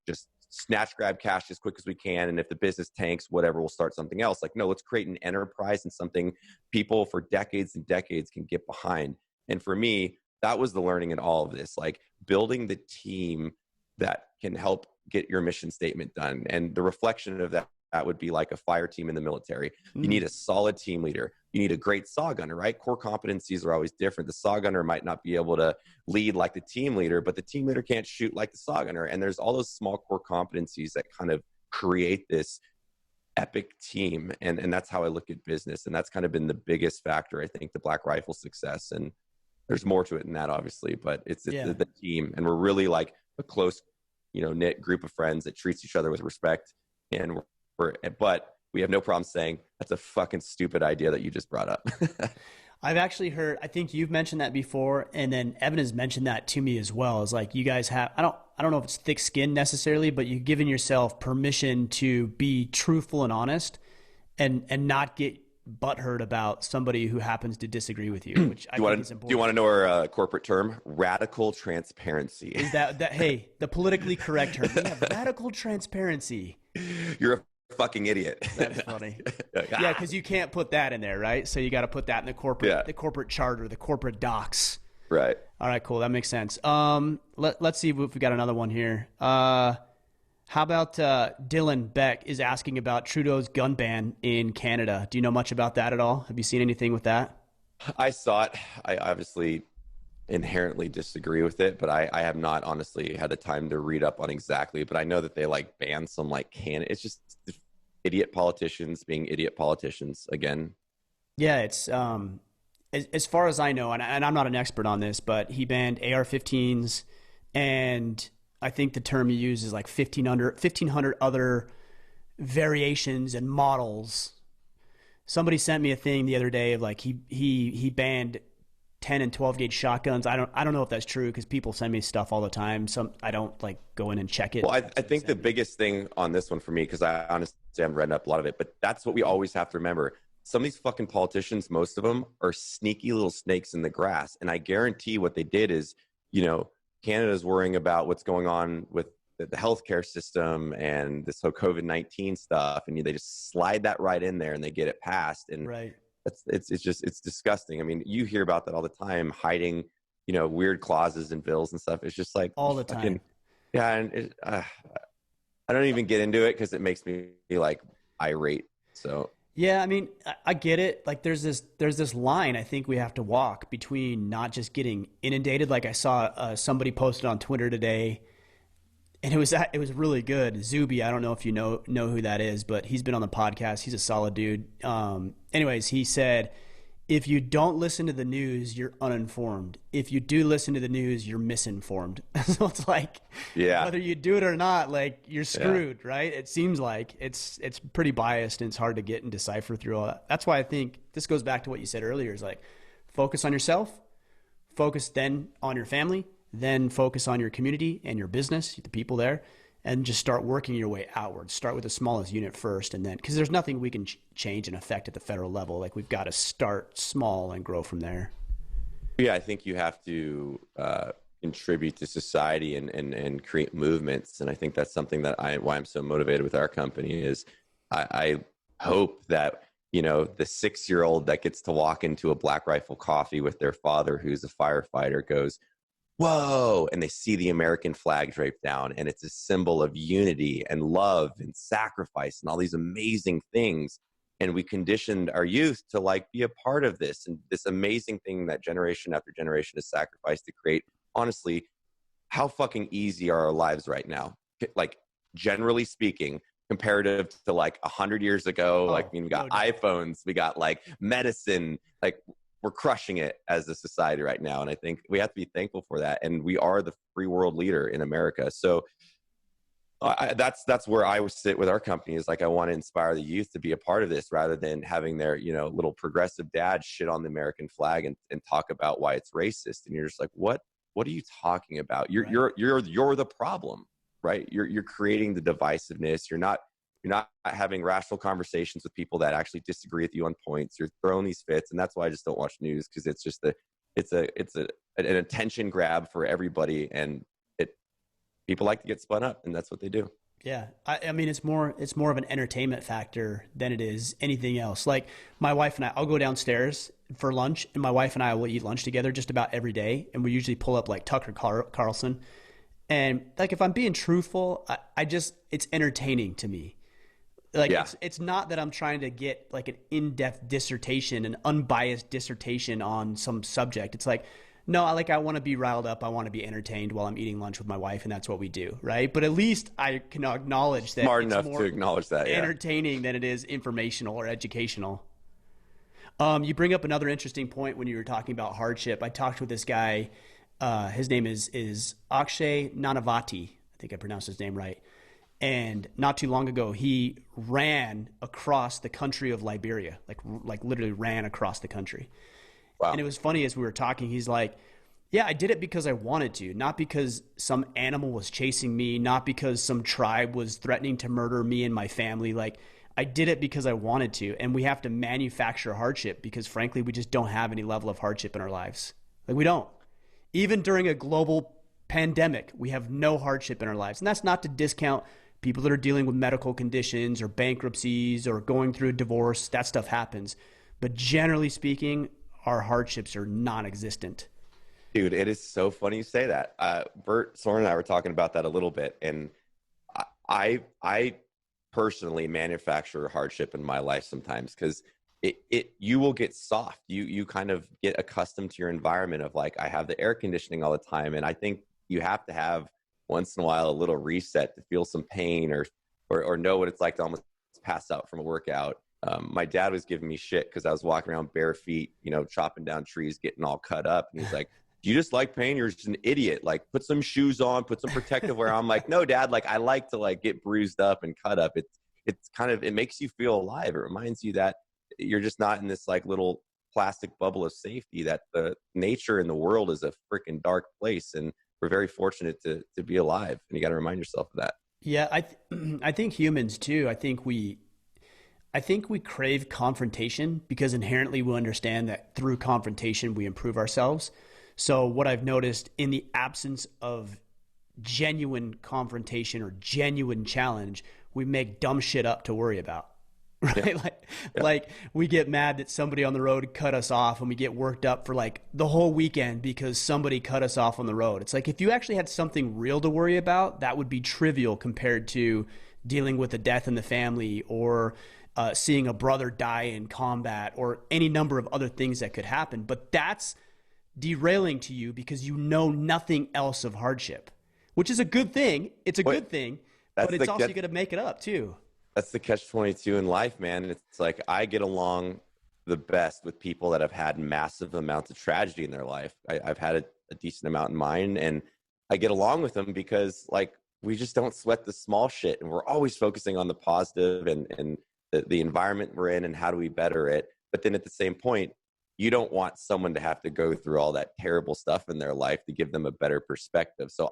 just snatch grab cash as quick as we can, and if the business tanks, whatever, we'll start something else. Like, no, let's create an enterprise and something people for decades and decades can get behind. And for me, that was the learning in all of this, like building the team that can help get your mission statement done. And the reflection of that would be like a fire team in the military. You need a solid team leader. You need a great saw gunner, right? Core competencies are always different. The saw gunner might not be able to lead like the team leader, but the team leader can't shoot like the saw gunner. And there's all those small core competencies that kind of create this epic team. And that's how I look at business. And that's kind of been the biggest factor, I think, the Black Rifle success. And there's more to it than that, obviously, but it's the team. And we're really like a close, knit group of friends that treats each other with respect. And but we have no problem saying that's a fucking stupid idea that you just brought up. I've actually heard, I think you've mentioned that before, and then Evan has mentioned that to me as well. It's like you guys have, I don't know if it's thick skin necessarily, but you've given yourself permission to be truthful and honest and not get butthurt about somebody who happens to disagree with you, which I think is important. Do you want to know our corporate term? Radical transparency. Is that hey, the politically correct term. We have radical transparency. You're a fucking idiot. That's funny. Yeah, because you can't put that in there, right? So you got to put that in the corporate charter, the corporate docs. Right. All right, cool. That makes sense. Let's see if we got another one here. How about Dylan Beck is asking about Trudeau's gun ban in Canada. Do you know much about that at all? Have you seen anything with that? I saw it. I obviously inherently disagree with it, but I have not honestly had the time to read up on exactly, but I know that they like ban some like it's just idiot politicians being idiot politicians again. Yeah, it's as far as I know, and I'm not an expert on this, but he banned AR-15s, and I think the term he used is like 1,500 other variations and models. Somebody sent me a thing the other day of like he banned 10 and 12 gauge shotguns. I don't know if that's true because people send me stuff all the time. I don't like go in and check it. Well, I think the biggest thing on this one for me, because I honestly haven't read up a lot of it, but that's what we always have to remember. Some of these fucking politicians, most of them are sneaky little snakes in the grass. And I guarantee what they did is, Canada's worrying about what's going on with the healthcare system and this whole COVID-19 stuff. And they just slide that right in there and they get it passed. And right. It's disgusting. I mean, you hear about that all the time, hiding, weird clauses in bills and stuff. It's just like all the time. Yeah. And I don't even get into it because it makes me like irate. So yeah, I mean, I get it. Like there's this line I think we have to walk between not just getting inundated. Like I saw somebody posted on Twitter today, and it was really good. Zuby, I don't know if you know who that is, but he's been on the podcast. He's a solid dude. Anyways, he said, if you don't listen to the news, you're uninformed. If you do listen to the news, you're misinformed. So it's like, whether you do it or not, like you're screwed, right? It seems like it's pretty biased and it's hard to get and decipher through all that. That's why I think this goes back to what you said earlier is like, focus on yourself, focus then on your family, then focus on your community and your business, the people there, and just start working your way outward. Start with the smallest unit first, and then because there's nothing we can change and affect at the federal level. Like we've got to start small and grow from there. Yeah, I think you have to contribute to society and create movements, and I think that's something that why I'm so motivated with our company is I hope that the 6-year-old that gets to walk into a Black Rifle Coffee with their father who's a firefighter goes, whoa, and they see the American flag draped down, and it's a symbol of unity and love and sacrifice and all these amazing things. And we conditioned our youth to like be a part of this and this amazing thing that generation after generation has sacrificed to create. Honestly, how fucking easy are our lives right now? Like, generally speaking, comparative to like 100 years ago. Oh, Like, I mean, we got no doubt. iPhones, we got like medicine, like we're crushing it as a society right now. And I think we have to be thankful for that. And we are the free world leader in America. So that's where I would sit with our company, is like, I want to inspire the youth to be a part of this rather than having their, you know, little progressive dad shit on the American flag and talk about why it's racist. And you're just like, what are you talking about? You're the problem, right? You're creating the divisiveness. You're not having rational conversations with people that actually disagree with you on points. You're throwing these fits. And that's why I just don't watch news, because it's just an attention grab for everybody. And people like to get spun up, and that's what they do. Yeah. I mean, it's more of an entertainment factor than it is anything else. Like my wife and I'll go downstairs for lunch, and my wife and I will eat lunch together just about every day. And we usually pull up like Tucker Carlson. And like, if I'm being truthful, I just, it's entertaining to me. Like, Yeah. it's not that I'm trying to get like an in-depth dissertation, an unbiased dissertation on some subject. It's like, no, I want to be riled up. I want to be entertained while I'm eating lunch with my wife, and that's what we do, right? But at least I can acknowledge that Smart it's enough more to acknowledge that. Yeah. entertaining than it is informational or educational. You bring up another interesting point when you were talking about hardship. I talked with this guy. His name is Akshay Nanavati. I think I pronounced his name right. And not too long ago, he ran across the country of Liberia, like literally ran across the country. Wow. And it was funny, as we were talking, he's like, yeah, I did it because I wanted to, not because some animal was chasing me, not because some tribe was threatening to murder me and my family. Like, I did it because I wanted to. And we have to manufacture hardship because, frankly, we just don't have any level of hardship in our lives. Like, we don't. Even during a global pandemic, we have no hardship in our lives. And that's not to discount people that are dealing with medical conditions or bankruptcies or going through a divorce. That stuff happens. But generally speaking, our hardships are non-existent. Dude, it is so funny you say that. Bert, Soren, and I were talking about that a little bit. And I personally manufacture hardship in my life sometimes, because you will get soft. You kind of get accustomed to your environment of like, I have the air conditioning all the time. And I think you have to have once in a while a little reset to feel some pain or know what it's like to almost pass out from a workout. My dad was giving me shit because I was walking around bare feet, you know, chopping down trees, getting all cut up. And he's like, do you just like pain? You're just an idiot. Like, put some shoes on, put some protective wear on. I'm like, no, Dad, like, I like to like get bruised up and cut up. It's kind of, it makes you feel alive. It reminds you that you're just not in this like little plastic bubble of safety, that the nature in the world is a freaking dark place. And we're very fortunate to be alive. And you got to remind yourself of that. Yeah, I think humans too. I think we crave confrontation because inherently we understand that through confrontation we improve ourselves. So what I've noticed, in the absence of genuine confrontation or genuine challenge, we make dumb shit up to worry about. Right? Yeah. Like we get mad that somebody on the road cut us off, and we get worked up for like the whole weekend because somebody cut us off on the road. It's like, if you actually had something real to worry about, that would be trivial compared to dealing with a death in the family, or seeing a brother die in combat, or any number of other things that could happen. But that's derailing to you because you know nothing else of hardship, which is a good thing. It's a good thing, but it's also, you got to make it up too. That's the catch-22 in life, man. And it's like, I get along the best with people that have had massive amounts of tragedy in their life. I've had a decent amount in mine, and I get along with them because like, we just don't sweat the small shit, and we're always focusing on the positive and the environment we're in and how do we better it. But then at the same point, you don't want someone to have to go through all that terrible stuff in their life to give them a better perspective. So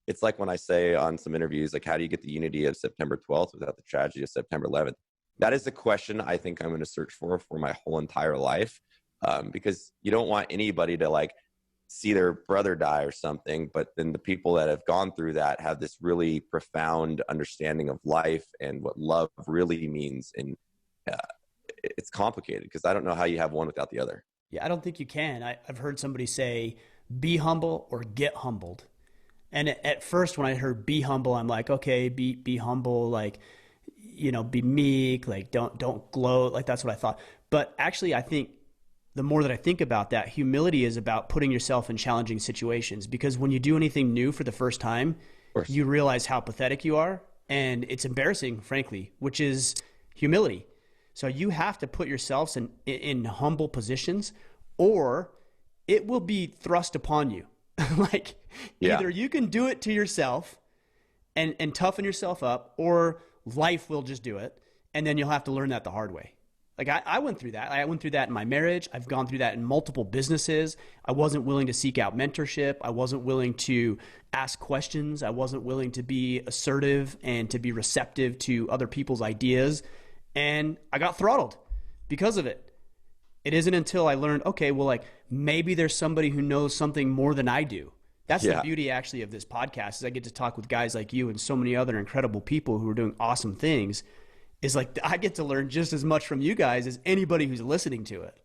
it's like when I say on some interviews, like, how do you get the unity of September 12th without the tragedy of September 11th? That is the question I think I'm going to search for my whole entire life. Because you don't want anybody to like see their brother die or something, but then the people that have gone through that have this really profound understanding of life and what love really means. And it's complicated because I don't know how you have one without the other. Yeah, I don't think you can. I've heard somebody say be humble or get humbled. And at first, when I heard be humble, I'm like, okay, be humble, like, be meek, like don't gloat, like that's what I thought. But actually, I think the more that I think about that, humility is about putting yourself in challenging situations, because when you do anything new for the first time, you realize how pathetic you are, and it's embarrassing, frankly, which is humility. So you have to put yourselves in humble positions, or it will be thrust upon you. Like either you can do it to yourself and toughen yourself up, or life will just do it. And then you'll have to learn that the hard way. Like I went through that. I went through that in my marriage. I've gone through that in multiple businesses. I wasn't willing to seek out mentorship. I wasn't willing to ask questions. I wasn't willing to be assertive and to be receptive to other people's ideas. And I got throttled because of it. It isn't until I learned, okay, well, like maybe there's somebody who knows something more than I do. That's the beauty actually of this podcast, is I get to talk with guys like you and so many other incredible people who are doing awesome things. Is like I get to learn just as much from you guys as anybody who's listening to it.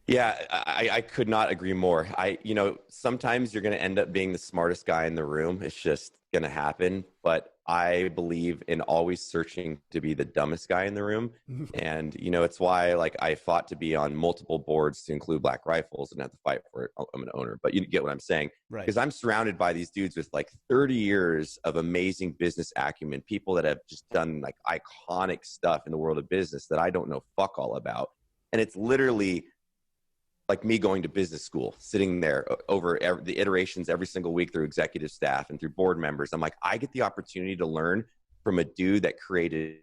Yeah, I could not agree more. Sometimes you're going to end up being the smartest guy in the room. It's just going to happen. But I believe in always searching to be the dumbest guy in the room. And, it's why like I fought to be on multiple boards to include Black Rifles and have to fight for it. I'm an owner, but you get what I'm saying. Right. Because I'm surrounded by these dudes with like 30 years of amazing business acumen, people that have just done like iconic stuff in the world of business that I don't know fuck all about. And it's literally like me going to business school, sitting there over the iterations every single week through executive staff and through board members. I'm like, I get the opportunity to learn from a dude that created,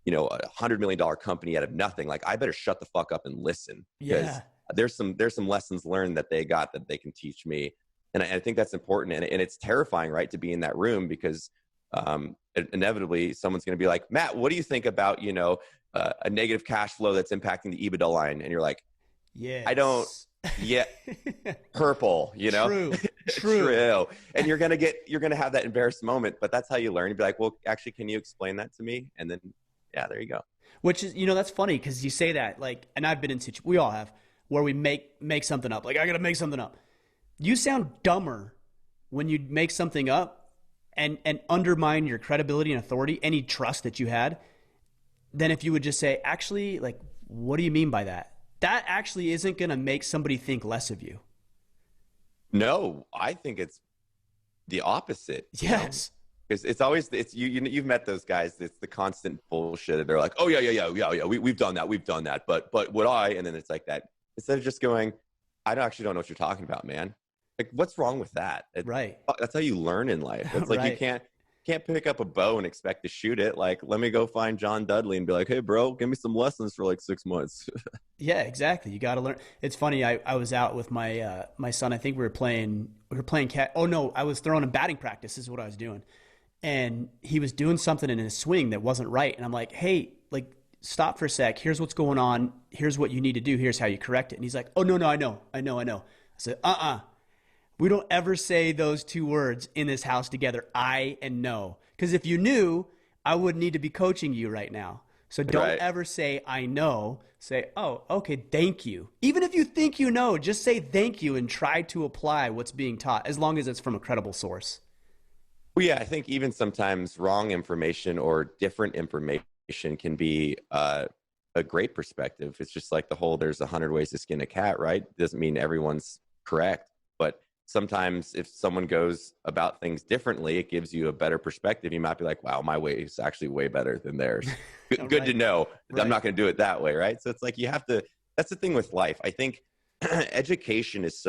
$100 million company out of nothing. Like, I better shut the fuck up and listen, because there's some lessons learned that they got that they can teach me. And I think that's important. And it's terrifying, right, to be in that room, because inevitably someone's going to be like, Matt, what do you think about, a negative cash flow that's impacting the EBITDA line? And you're like, yes. I don't purple, True. True. And you're going to have that embarrassed moment, but that's how you learn. You'd be like, well, actually, can you explain that to me? And then, there you go. Which is, that's funny, because you say that, like, and I've been in situations, we all have, where we make something up. Like, I got to make something up. You sound dumber when you make something up and undermine your credibility and authority, any trust that you had, than if you would just say, actually, like, what do you mean by that? That actually isn't going to make somebody think less of you. No, I think it's the opposite. Yes. Because it's always, you've met those guys. It's the constant bullshit. They're like, oh yeah. We've done that. But would I? And then it's like that. Instead of just going, I don't know what you're talking about, man. Like, what's wrong with that? Right. That's how you learn in life. It's like, right. You can't pick up a bow and expect to shoot it. Like, let me go find John Dudley and be like, hey bro, give me some lessons for like 6 months. Yeah, exactly. You got to learn. It's funny. I was out with my son. I think we were playing cat. Oh no, I was throwing a batting practice. This is what I was doing. And he was doing something in his swing that wasn't right. And I'm like, hey, like, stop for a sec. Here's what's going on. Here's what you need to do. Here's how you correct it. And he's like, oh no, I know. I said, we don't ever say those two words in this house together, I and no. Because if you knew, I wouldn't need to be coaching you right now. So don't ever say, I know. Say, oh, okay, thank you. Even if you think you know, just say thank you and try to apply what's being taught, as long as it's from a credible source. Well, yeah, I think even sometimes wrong information or different information can be a great perspective. It's just like the whole, there's 100 ways to skin a cat, right? Doesn't mean everyone's correct, but sometimes if someone goes about things differently, it gives you a better perspective. You might be like, wow, my way is actually way better than theirs. Good to know. Right. I'm not going to do it that way, right? So it's like, you have to, that's the thing with life. I think education is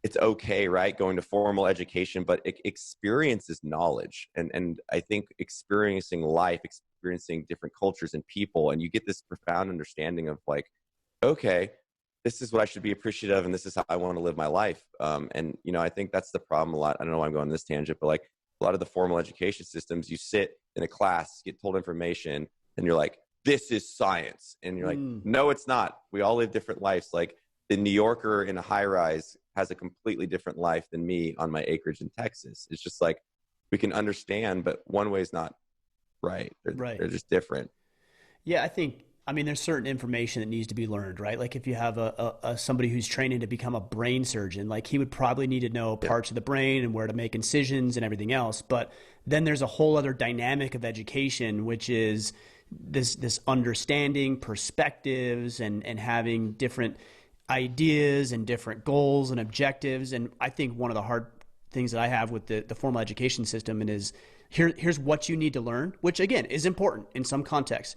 it's okay, right? Going to formal education, but experience is knowledge. And I think experiencing life, experiencing different cultures and people, and you get this profound understanding of like, okay, this is what I should be appreciative of, and this is how I want to live my life. And, I think that's the problem a lot. I don't know why I'm going on this tangent, but like a lot of the formal education systems, you sit in a class, get told information, and you're like, this is science. And you're like, no, it's not. We all live different lives. Like the New Yorker in a high rise has a completely different life than me on my acreage in Texas. It's just like, we can understand, but one way is not right. They're just different. Yeah, I think I mean, there's certain information that needs to be learned, right? Like if you have somebody who's training to become a brain surgeon, like he would probably need to know parts of the brain and where to make incisions and everything else. But then there's a whole other dynamic of education, which is this understanding perspectives and having different ideas and different goals and objectives. And I think one of the hard things that I have with the formal education system is here's what you need to learn, which again is important in some contexts.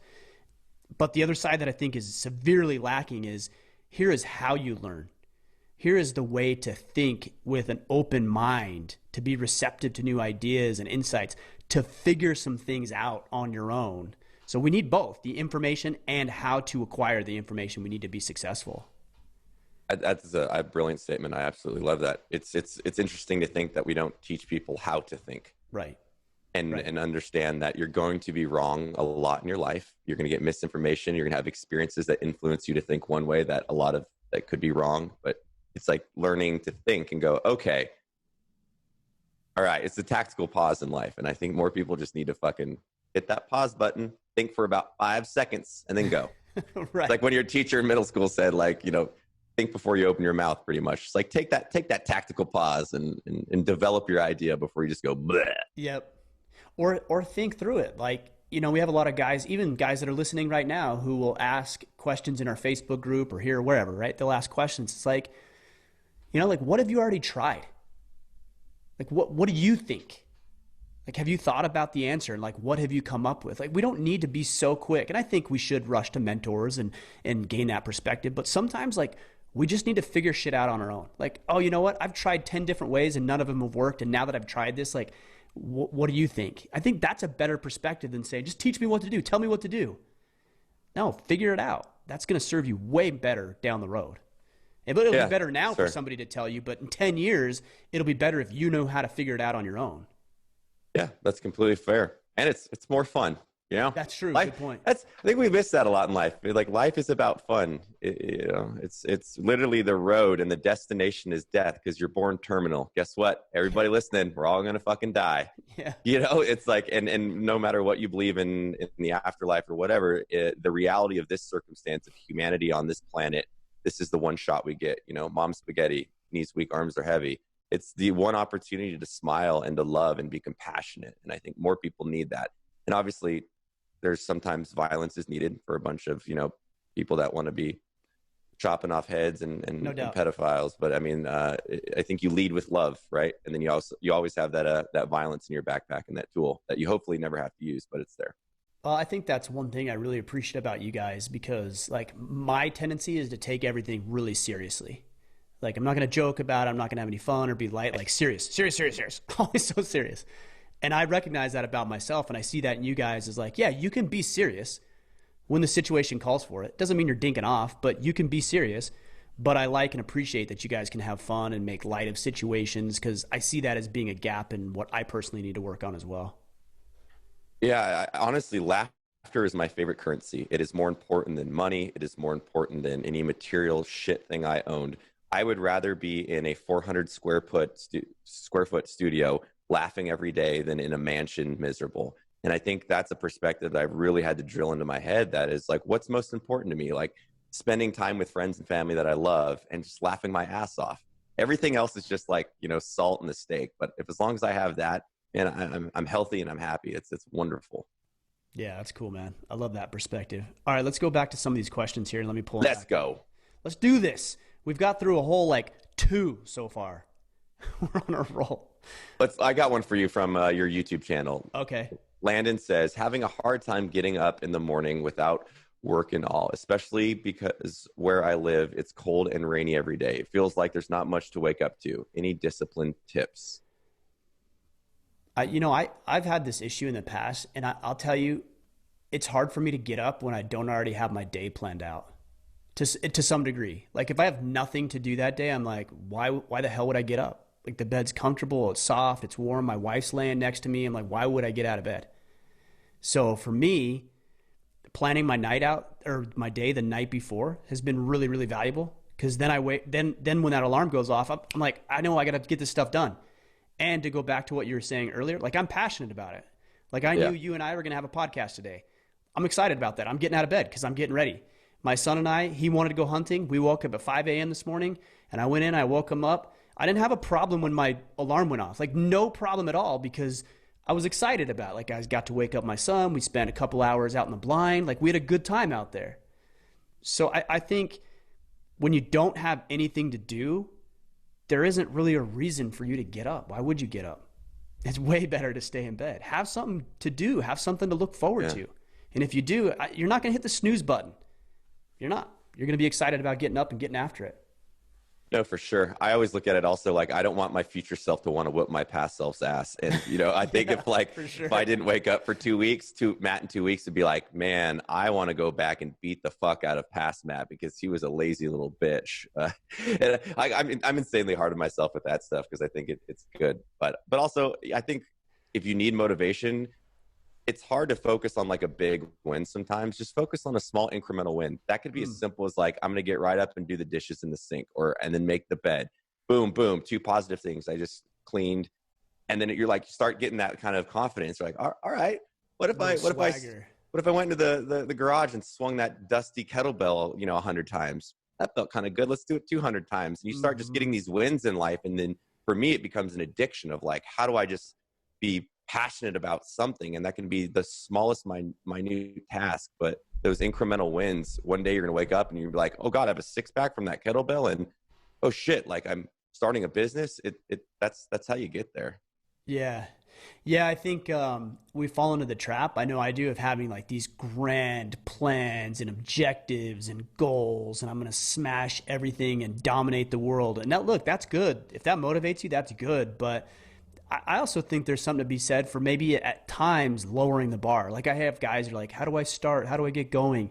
But the other side that I think is severely lacking is here is how you learn. Here is the way to think with an open mind, to be receptive to new ideas and insights, to figure some things out on your own. So we need both the information and how to acquire the information we need to be successful. That's a brilliant statement. I absolutely love that. It's interesting to think that we don't teach people how to think. Right. And understand that you're going to be wrong a lot in your life. You're going to get misinformation. You're going to have experiences that influence you to think one way that a lot of that could be wrong. But it's like learning to think and go, okay, all right, it's a tactical pause in life. And I think more people just need to fucking hit that pause button, think for about 5 seconds, and then go. Right. It's like when your teacher in middle school said, like, think before you open your mouth, pretty much. It's like take that tactical pause and develop your idea before you just go bleh. Yep. Or think through it. Like, we have a lot of guys, even guys that are listening right now, who will ask questions in our Facebook group or here or wherever, right? They'll ask questions. It's like, like, what have you already tried? Like, what do you think? Like, have you thought about the answer? And like, what have you come up with? Like, we don't need to be so quick. And I think we should rush to mentors and gain that perspective. But sometimes, like, we just need to figure shit out on our own. Like, oh, you know what? I've tried 10 different ways and none of them have worked. And now that I've tried this, like, what do you think? I think that's a better perspective than saying, just teach me what to do. Tell me what to do. No, figure it out. That's going to serve you way better down the road. It'll be better now for somebody to tell you, but in 10 years, it'll be better if you know how to figure it out on your own. Yeah, that's completely fair. And it's more fun. That's true. Life, good point. I think we miss that a lot in life. Like life is about fun. It's literally the road and the destination is death because you're born terminal. Guess what? Everybody listening, we're all going to fucking die. Yeah. It's like, and no matter what you believe in the afterlife or whatever, the reality of this circumstance of humanity on this planet, this is the one shot we get. Mom's spaghetti, knees weak, arms are heavy. It's the one opportunity to smile and to love and be compassionate. And I think more people need that. And obviously, there's sometimes violence is needed for a bunch of, people that want to be chopping off heads and pedophiles. But I mean, I think you lead with love, right? And then you always have that violence in your backpack and that tool that you hopefully never have to use, but it's there. Well, I think that's one thing I really appreciate about you guys because like my tendency is to take everything really seriously. Like I'm not going to joke about it. I'm not going to have any fun or be light, like serious. Always so serious. And I recognize that about myself, and I see that in you guys is like, yeah, you can be serious when the situation calls for it. Doesn't mean you're dinking off, but you can be serious. But I like and appreciate that you guys can have fun and make light of situations because I see that as being a gap in what I personally need to work on as well. Yeah, honestly, laughter is my favorite currency. It is more important than money. It is more important than any material shit thing I owned. I would rather be in a 400 square foot studio laughing every day than in a mansion miserable. And I think that's a perspective that I've really had to drill into my head. That is like, what's most important to me? Like spending time with friends and family that I love and just laughing my ass off. Everything else is just like, salt in the steak. But as long as I have that, and I'm healthy and I'm happy, it's wonderful. Yeah, that's cool, man. I love that perspective. All right, let's go back to some of these questions here. Let me pull them Let's back. go. Let's do this. We've got through a whole 2 so far. We're on a roll. I got one for you from your YouTube channel. Okay. Landon says, having a hard time getting up in the morning without work and all, especially because where I live, it's cold and rainy every day. It feels like there's not much to wake up to. Any discipline tips? I've had this issue in the past, and I'll tell you, it's hard for me to get up when I don't already have my day planned out to some degree. Like if I have nothing to do that day, I'm like, why the hell would I get up? Like the bed's comfortable, it's soft, it's warm. My wife's laying next to me. I'm like, why would I get out of bed? So for me, planning my night out or my day the night before has been really, really valuable. Cause then I wait, then when that alarm goes off, I'm like, I know I got to get this stuff done. And to go back to what you were saying earlier, like I'm passionate about it. Like I knew you and I were going to have a podcast today. I'm excited about that. I'm getting out of bed because I'm getting ready. My son and I, he wanted to go hunting. We woke up at 5 a.m. this morning, and I went in, I woke him up. I didn't have a problem when my alarm went off, like no problem at all, because I was excited about it. Like, I got to wake up my son. We spent a couple hours out in the blind. Like, we had a good time out there. So I think when you don't have anything to do, there isn't really a reason for you to get up. Why would you get up? It's way better to stay in bed. Have something to do. Have something to look forward to. And if you do, you're not going to hit the snooze button. You're not. You're going to be excited about getting up and getting after it. No, for sure. I always look at it also like I don't want my future self to want to whip my past self's ass. And, you know, I think if like, if I didn't wake up for 2 weeks, Matt in 2 weeks would be like, man, I want to go back and beat the fuck out of past Matt because he was a lazy little bitch. And I'm insanely hard on myself with that stuff because I think it's good. But also I think if you need motivation, it's hard to focus on like a big win sometimes. Just focus on a small incremental win. That could be as simple as like, I'm going to get right up and do the dishes in the sink and then make the bed. Boom, boom. 2 positive things. I just cleaned. And then you're like, you start getting that kind of confidence. You're like, all right, what if I went into the garage and swung that dusty kettlebell, 100 times? That felt kind of good. Let's do it 200 times. And you start just getting these wins in life. And then for me, it becomes an addiction of like, how do I just be passionate about something? And that can be the smallest minute task, but those incremental wins, one day you're going to wake up and you're like, oh God, I have a 6-pack from that kettlebell, and oh shit, like I'm starting a business. That's how you get there. Yeah. I think we fall into the trap. I know I do, of having like these grand plans and objectives and goals, and I'm going to smash everything and dominate the world. And look, that's good. If that motivates you, that's good. But I also think there's something to be said for maybe at times lowering the bar. Like, I have guys who are like, how do I start? How do I get going?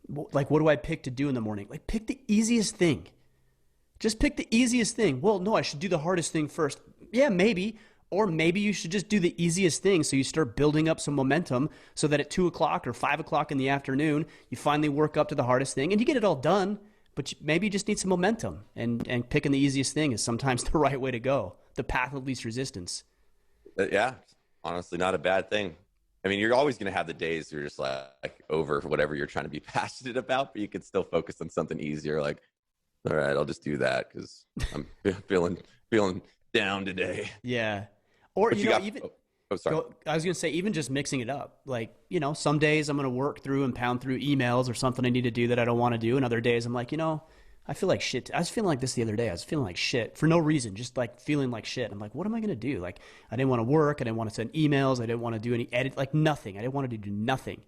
Like, what do I pick to do in the morning? Like, pick the easiest thing. Just pick the easiest thing. Well, no, I should do the hardest thing first. Yeah, maybe. Or maybe you should just do the easiest thing so you start building up some momentum so that at 2 o'clock or 5 o'clock in the afternoon, you finally work up to the hardest thing and you get it all done. But maybe you just need some momentum, and picking the easiest thing is sometimes the right way to go. The path of least resistance. Yeah, honestly, not a bad thing. I mean, you're always going to have the days you're just like over whatever you're trying to be passionate about, but you can still focus on something easier. Like, all right, I'll just do that because I'm feeling down today. Yeah. Or, even... Oh, sorry. I was going to say, even just mixing it up. Like, some days I'm going to work through and pound through emails or something I need to do that I don't want to do. And other days I'm like, I feel like shit. I was feeling like this the other day. I was feeling like shit for no reason, just like feeling like shit. I'm like, what am I going to do? Like, I didn't want to work. I didn't want to send emails. I didn't want to do any edit, like nothing. I didn't want to do nothing.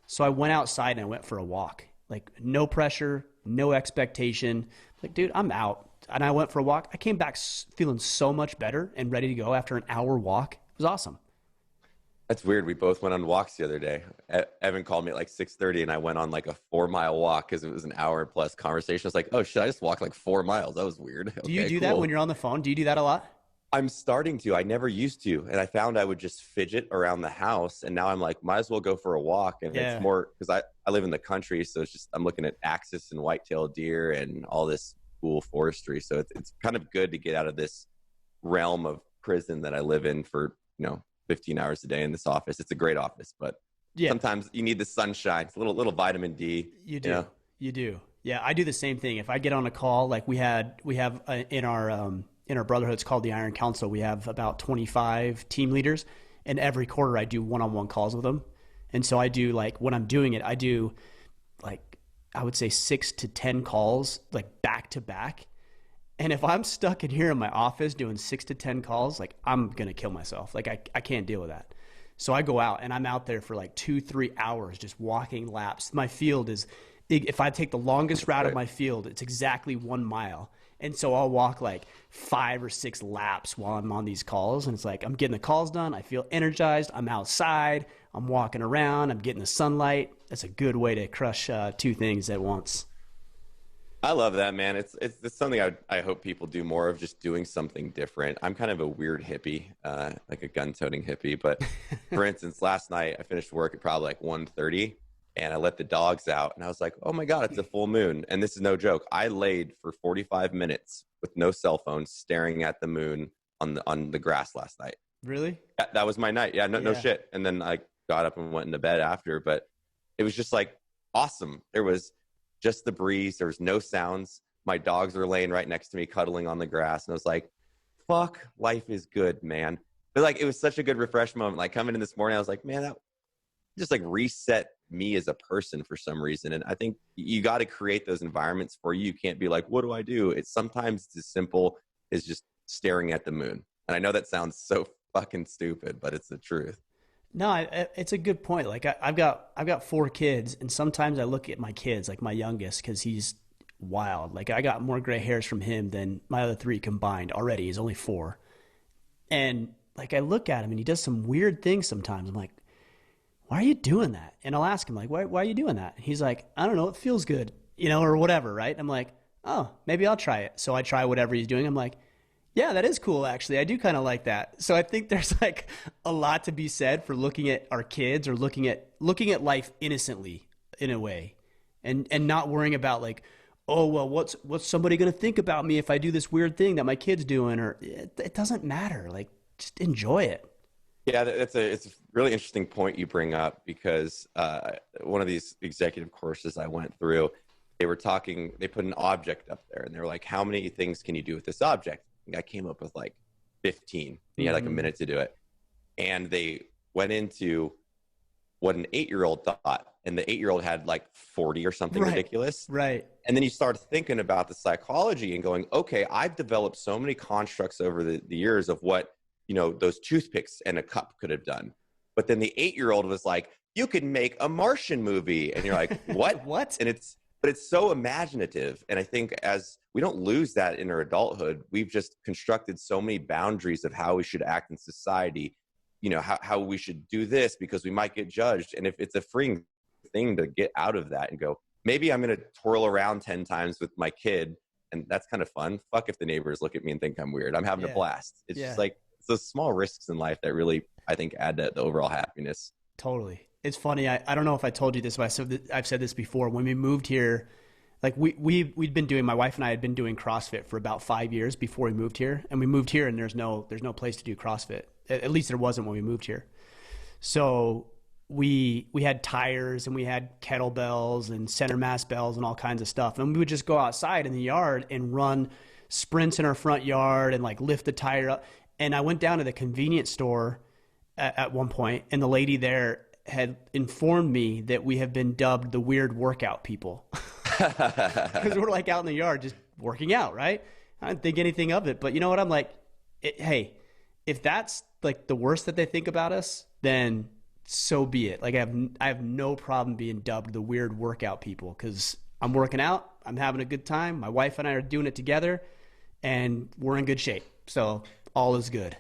So I went outside and I went for a walk. Like, no pressure, no expectation. Like, dude, I'm out. And I went for a walk. I came back feeling so much better and ready to go after an hour walk. It was awesome. That's weird. We both went on walks the other day. Evan called me at like 6:30 and I went on like a 4-mile walk because it was an hour plus conversation. I was like, oh shit, I just walked like 4 miles. That was weird. Do you do that when you're on the phone? Do you do that a lot? I'm starting to. I never used to. And I found I would just fidget around the house. And now I'm like, might as well go for a walk. And it's more because I live in the country. So it's just, I'm looking at axis and white-tailed deer and all this cool forestry. So it's kind of good to get out of this realm of prison that I live in for, 15 hours a day in this office. It's a great office, but sometimes you need the sunshine. It's a little vitamin D. You do. You do. Yeah, I do the same thing. If I get on a call, like we have in our brotherhood, it's called the Iron Council. We have about 25 team leaders, and every quarter I do one-on-one calls with them. And so I do, like, when I'm doing it, I do like, I would say 6 to 10 calls, like back to back. And if I'm stuck in here in my office doing 6 to 10 calls, like, I'm going to kill myself. Like, I can't deal with that. So I go out and I'm out there for like 2-3 hours just walking laps. My field is, if I take the longest route of my field, it's exactly 1 mile. And so I'll walk like 5 or 6 laps while I'm on these calls. And it's like, I'm getting the calls done. I feel energized. I'm outside. I'm walking around. I'm getting the sunlight. That's a good way to crush 2 things at once. I love that, man. It's something I hope people do more of, just doing something different. I'm kind of a weird hippie, like a gun-toting hippie. But for instance, last night I finished work at probably like 1:30, and I let the dogs out, and I was like, oh my God, it's a full moon. And this is no joke. I laid for 45 minutes with no cell phone staring at the moon on the grass last night. Really? That was my night. Yeah, no shit. And then I got up and went into bed after. But it was just like awesome. There was just the breeze. There was no sounds. My dogs were laying right next to me, cuddling on the grass. And I was like, fuck, life is good, man. But like, it was such a good refresh moment. Like coming in this morning, I was like, man, that just like reset me as a person for some reason. And I think you got to create those environments for you. You can't be like, what do I do? It's sometimes as simple as just staring at the moon. And I know that sounds so fucking stupid, but it's the truth. No, it's a good point. Like I've got 4 kids, and sometimes I look at my kids, like my youngest, because he's wild. Like I got more gray hairs from him than my other 3 combined already. He's only 4. And like I look at him and he does some weird things sometimes. I'm like, why are you doing that? And I'll ask him like, why are you doing that? He's like, I don't know. It feels good, or whatever. Right. I'm like, oh, maybe I'll try it. So I try whatever he's doing. I'm like, yeah, that is cool. Actually, I do kind of like that. So I think there's like a lot to be said for looking at our kids, or looking at life innocently in a way, and not worrying about like, oh, well, what's somebody going to think about me if I do this weird thing that my kid's doing? Or it doesn't matter. Like, just enjoy it. Yeah, it's a really interesting point you bring up, because one of these executive courses I went through, they put an object up there, and they were like, how many things can you do with this object? I came up with like 15, and you had like a minute to do it. And they went into what an 8-year-old thought, and the 8-year-old had like 40 or something ridiculous. Right. And then you start thinking about the psychology and going, okay, I've developed so many constructs over the years of what, those toothpicks and a cup could have done. But then the 8-year-old was like, you can make a Martian movie. And you're like, what? What? But it's so imaginative. And I think as we don't lose that in our adulthood, we've just constructed so many boundaries of how we should act in society, how we should do this because we might get judged. And if it's a freeing thing to get out of that and go, maybe I'm going to twirl around 10 times with my kid, and that's kind of fun. Fuck if the neighbors look at me and think I'm weird. I'm having a blast. It's just like, it's those small risks in life that really, I think, add to the overall happiness. Totally. It's funny. I don't know if I told you this, but I've said this before. When we moved here, like we'd been doing, my wife and I had been doing CrossFit for about 5 years before we moved here. And we moved here and there's no place to do CrossFit. At least there wasn't when we moved here. So we had tires and we had kettlebells and center mass bells and all kinds of stuff. And we would just go outside in the yard and run sprints in our front yard and like lift the tire up. And I went down to the convenience store at one point, and the lady there had informed me that we have been dubbed the weird workout people. Because we're like out in the yard just working out, right? I didn't think anything of it. But you know what? I'm like, hey, if that's like the worst that they think about us, then so be it. Like I have no problem being dubbed the weird workout people, because I'm working out, I'm having a good time. My wife and I are doing it together, and we're in good shape. So all is good.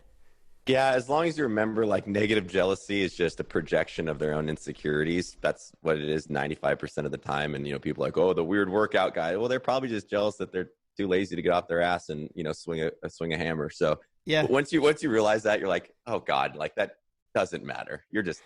Yeah, as long as you remember, like, negative jealousy is just a projection of their own insecurities. That's what it is 95% of the time. And, people are like, oh, the weird workout guy. Well, they're probably just jealous that they're too lazy to get off their ass and, swing a hammer. So yeah, once you realize that, you're like, oh God, like that doesn't matter. You're just.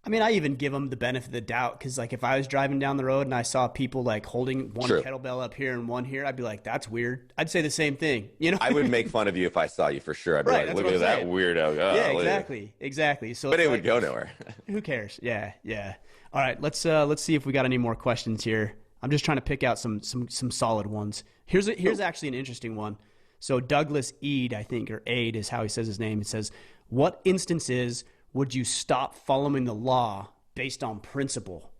I mean, I even give them the benefit of the doubt, because like if I was driving down the road and I saw people like holding one kettlebell up here and one here, I'd be like, that's weird. I'd say the same thing. I would make fun of you if I saw you for sure. I'd be like, look at that weirdo. Oh, yeah, exactly. So, but it would go nowhere. Who cares? Yeah. All right, let's see if we got any more questions here. I'm just trying to pick out some solid ones. Here's actually an interesting one. So Douglas Eade, I think, or Aide is how he says his name. It says, what instances would you stop following the law based on principle?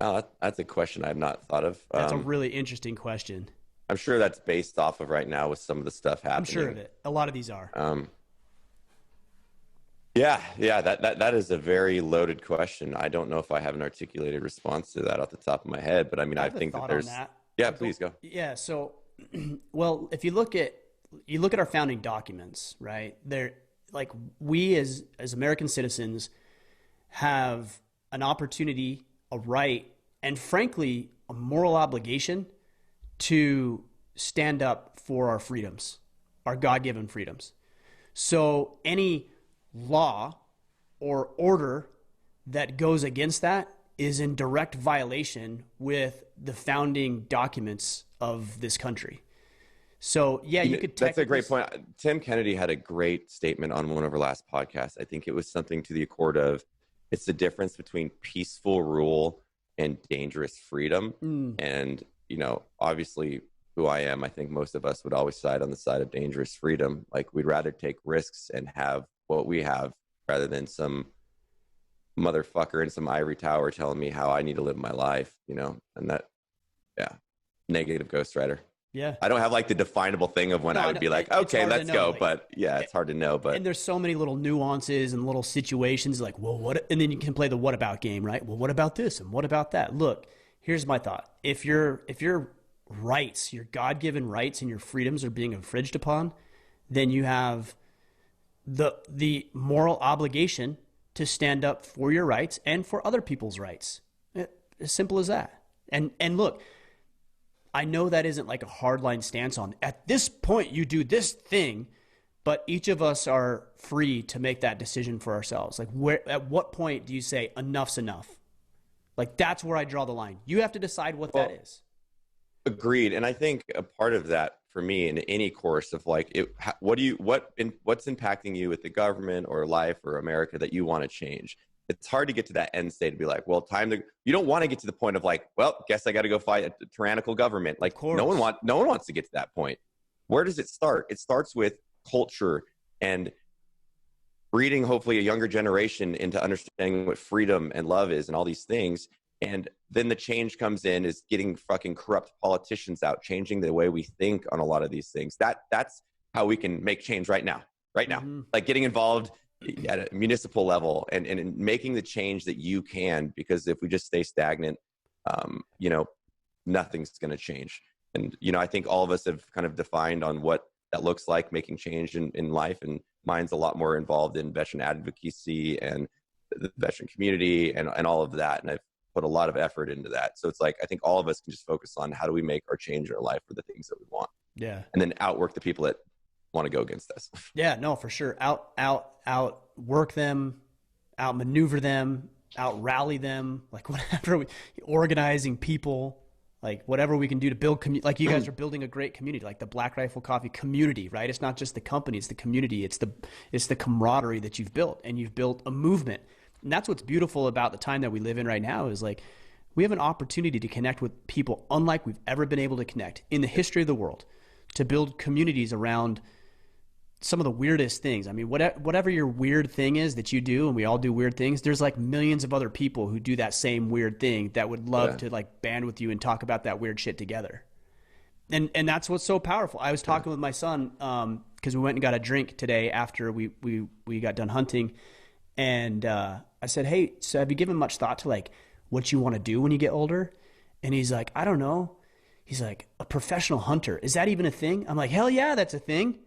Oh, that's a question I've not thought of. That's a really interesting question. I'm sure that's based off of right now with some of the stuff happening. I'm sure of it. A lot of these are. Yeah. That is a very loaded question. I don't know if I have an articulated response to that off the top of my head, but I mean, I think that there's. Yeah, please go. Yeah. So, well, if you look at our founding documents, right? Like we as American citizens have an opportunity, a right, and frankly, a moral obligation to stand up for our freedoms, our God-given freedoms. So any law or order that goes against that is in direct violation with the founding documents of this country. So yeah, you could. That's a great point. Tim Kennedy had a great statement on one of our last podcasts. I think it was something to the accord of, it's the difference between peaceful rule and dangerous freedom. Mm. And, you know, obviously who I am, I think most of us would always side on the side of dangerous freedom. Like, we'd rather take risks and have what we have rather than some motherfucker in some ivory tower telling me how I need to live my life, you know. And that, yeah, negative ghostwriter. Yeah. I don't have like the definable thing of when I would be like, okay, let's go. Like, but yeah, it's hard to know. But and there's so many little nuances and little situations like, well, what? And then you can play the what about game, right? Well, what about this and what about that? Look, here's my thought. If your rights, your God-given rights and your freedoms are being infringed upon, then you have the moral obligation to stand up for your rights and for other people's rights. As simple as that. And look, I know that isn't like a hardline stance on at this point you do this thing, but each of us are free to make that decision for ourselves. Like, at what point do you say enough's enough? Like, that's where I draw the line. You have to decide what that is. Agreed. And I think a part of that for me in any course of like, what's impacting you with the government or life or America that you want to change? It's hard to get to that end state to be like, well, you don't want to get to the point of like, well, guess I got to go fight a tyrannical government. Like, no one wants to get to that point. Where does it start? It starts with culture and breeding, hopefully, a younger generation into understanding what freedom and love is and all these things. And then the change comes in is getting fucking corrupt politicians out, changing the way we think on a lot of these things. That's how we can make change right now. Mm-hmm. Like getting involved at a municipal level and making the change that you can, because if we just stay stagnant, you know, nothing's going to change. And, you know, I think all of us have kind of defined on what that looks like, making change in life. And mine's a lot more involved in veteran advocacy and the veteran community and all of that. And I've put a lot of effort into that. So it's like, I think all of us can just focus on how do we make our change in our life for the things that we want. Yeah. And then outwork the people that want to go against us. Yeah, no, for sure. Out work them, out maneuver them, out rally them, like whatever, organizing people, like whatever we can do to build community. Like you guys are building a great community, like the Black Rifle Coffee community, right? It's not just the company, it's the community. It's the camaraderie that you've built, and you've built a movement. And that's what's beautiful about the time that we live in right now is like, we have an opportunity to connect with people unlike we've ever been able to connect in the history of the world, to build communities around some of the weirdest things. I mean, whatever your weird thing is that you do, and we all do weird things, there's like millions of other people who do that same weird thing that would love to like band with you and talk about that weird shit together. And that's what's so powerful. I was talking with my son because we went and got a drink today after we got done hunting. And I said, hey, so have you given much thought to like what you want to do when you get older? And he's like, I don't know. He's like, a professional hunter. Is that even a thing? I'm like, hell yeah, that's a thing.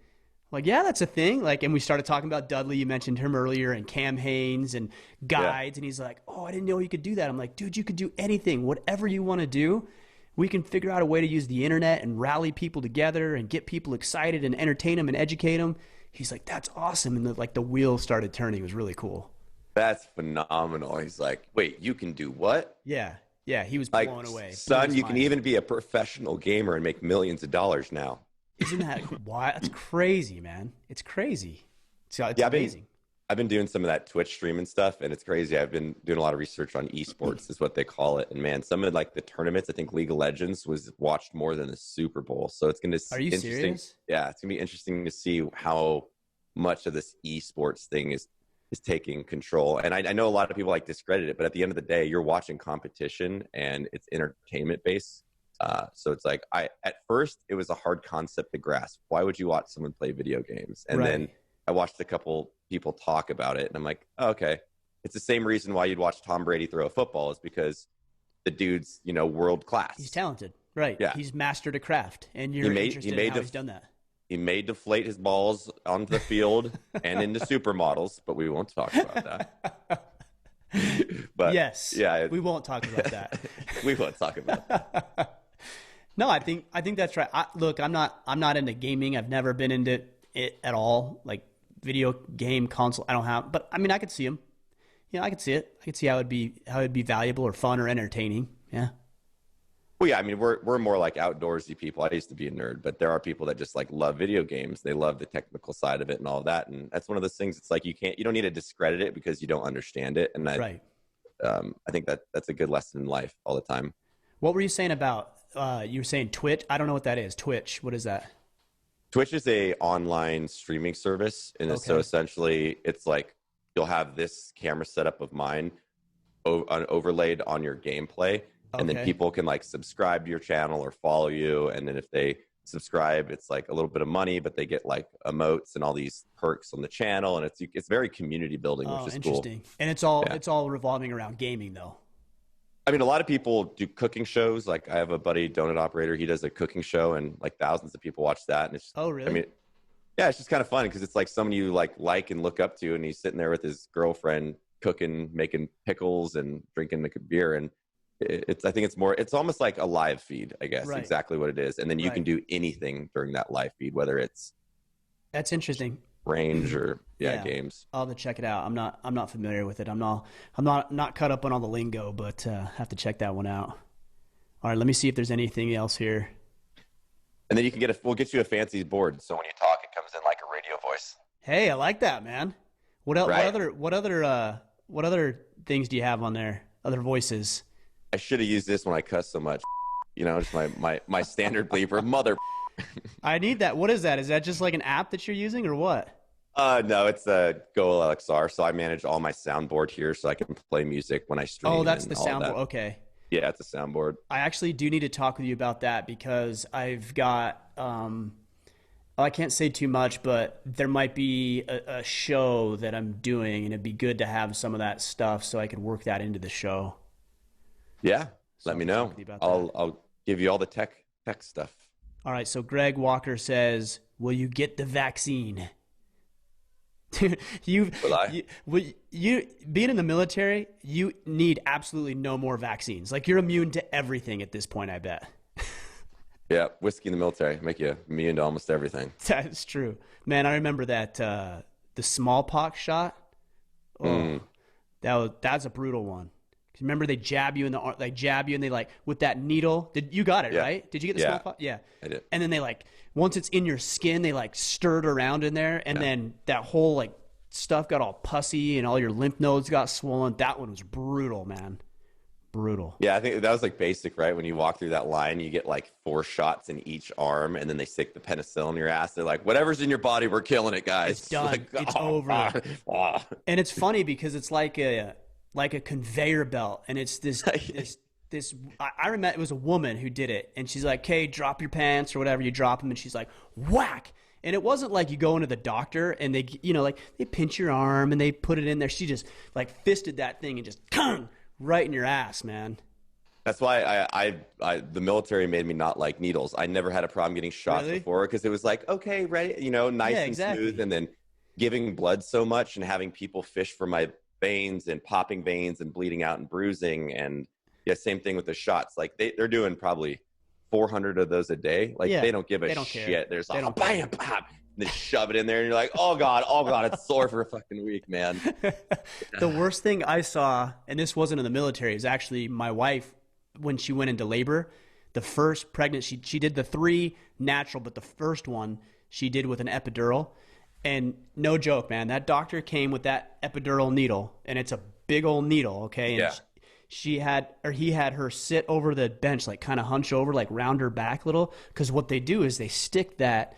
I'm like, yeah, that's a thing. Like, and we started talking about Dudley. You mentioned him earlier, and Cam Haines and guides. Yeah. And he's like, oh, I didn't know you could do that. I'm like, dude, you could do anything, whatever you want to do. We can figure out a way to use the internet and rally people together and get people excited and entertain them and educate them. He's like, that's awesome. And the wheels started turning. It was really cool. That's phenomenal. He's like, wait, you can do what? Yeah. Yeah. He was blown away. Son, you can even be a professional gamer and make millions of dollars now. Isn't that wild? That's crazy, man. It's crazy. It's amazing. I've been doing some of that Twitch stream and stuff, and it's crazy. I've been doing a lot of research on esports, is what they call it. And man, some of like the tournaments, I think League of Legends was watched more than the Super Bowl. So it's going to Are you serious? Yeah, it's going to be interesting to see how much of this esports thing is taking control. And I know a lot of people like discredit it, but at the end of the day, you're watching competition and it's entertainment based. So it's like, at first it was a hard concept to grasp. Why would you watch someone play video games? And then I watched a couple people talk about it and I'm like, oh, okay. It's the same reason why you'd watch Tom Brady throw a football, is because the dude's, you know, world class. He's talented. Right. Yeah. He's mastered a craft, and you're interested in how he's done that. He may deflate his balls onto the field and into supermodels, but we won't talk about that. But yes, yeah, we won't talk about that. We won't talk about that. No, I think that's right. Look, I'm not into gaming. I've never been into it at all. Like video game console, I don't have. But I mean, I could see them. Yeah, I could see it. I could see how it'd be valuable or fun or entertaining. Yeah. Well, yeah, I mean, we're more like outdoorsy people. I used to be a nerd, but there are people that just like love video games. They love the technical side of it and all of that. And that's one of those things. It's like you don't need to discredit it because you don't understand it. And Right. I think that's a good lesson in life all the time. What were you saying about, you were saying Twitch? I don't know what that is. Twitch. What is that? Twitch is a online streaming service, and Okay. so essentially, it's like you'll have this camera setup of mine overlaid on your gameplay, and then Okay. people can like subscribe to your channel or follow you, and then if they subscribe, it's like a little bit of money, but they get like emotes and all these perks on the channel, and it's very community building, Oh, which is interesting. cool. And it's all Yeah. it's all revolving around gaming though. I mean, a lot of people do cooking shows. Like I have a buddy, donut operator. He does a cooking show, and like thousands of people watch that. And it's just, Oh, really? I mean, yeah, it's just kind of fun because it's like someone you like and look up to, and he's sitting there with his girlfriend cooking, making pickles and drinking the beer. And I think it's almost like a live feed, I guess, Right. exactly what it is. And then you can Right. do anything during that live feed, whether it's That's interesting. range or Yeah. games. I'll have to check it out. I'm not familiar with it. I'm not caught up on all the lingo, but have to check that one out. All right, let me see if there's anything else here. And then you can we'll get you a fancy board. So when you talk, it comes in like a radio voice. Hey, I like that, man. What else? Right. What other things do you have on there? Other voices? I should have used this when I cuss so much. Just my standard bleeper, mother. I need that. What is that? Is that just like an app that you're using or what? No, it's a Go LXR. So I manage all my soundboard here, so I can play music when I stream. Oh, that's and the all soundboard. that. Okay. Yeah, it's a soundboard. I actually do need to talk with you about that because I've got, I can't say too much, but there might be a show that I'm doing, and it'd be good to have some of that stuff so I could work that into the show. Yeah, So let me I'll know. talk to you about that. I'll give you all the tech stuff. All right, so Greg Walker says, "Will you get the vaccine?" Dude, Will I? you being in the military, you need absolutely no more vaccines. Like you're immune to everything at this point, I bet. Yeah, whiskey in the military make you immune to almost everything. That's true, man. I remember that the smallpox shot. Oh, that's a brutal one. Remember they jab you in the arm, they jab you, and they like with that needle. You got it Yeah. right? Did you get the Yeah. smallpox? Yeah, I did. And then they like once it's in your skin, they like stir it around in there, and then that whole like stuff got all pussy, and all your lymph nodes got swollen. That one was brutal, man. Brutal. Yeah, I think that was like basic, right? When you walk through that line, you get like 4 shots in each arm, and then they stick the penicillin in your ass. They're like, whatever's in your body, we're killing it, guys. It's done. Like, It's over. And it's funny because it's like a conveyor belt, and it's this I remember it was a woman who did it, and she's like, "Okay, drop your pants or whatever." You drop them, and she's like, "Whack!" And it wasn't like you go into the doctor and they, like they pinch your arm and they put it in there. She just like fisted that thing and just right in your ass, man. That's why the military made me not like needles. I never had a problem getting shots Really? before because it was like, okay, ready, nice Yeah, and exactly. smooth, and then giving blood so much and having people fish for my veins and popping veins and bleeding out and bruising. And yeah, same thing with the shots. Like they're doing probably 400 of those a day. Like Yeah, they don't give a they don't shit. care. There's They like don't bam, bam, and then shove it in there, and you're like, oh god, it's sore for a fucking week, man. The worst thing I saw, and this wasn't in the military, is actually my wife when she went into labor. The first pregnancy, she did the 3 natural, but the first one she did with an epidural. And no joke, man, that doctor came with that epidural needle, and it's a big old needle, okay? And Yeah. he had her sit over the bench, like kind of hunch over, like round her back a little, because what they do is they stick that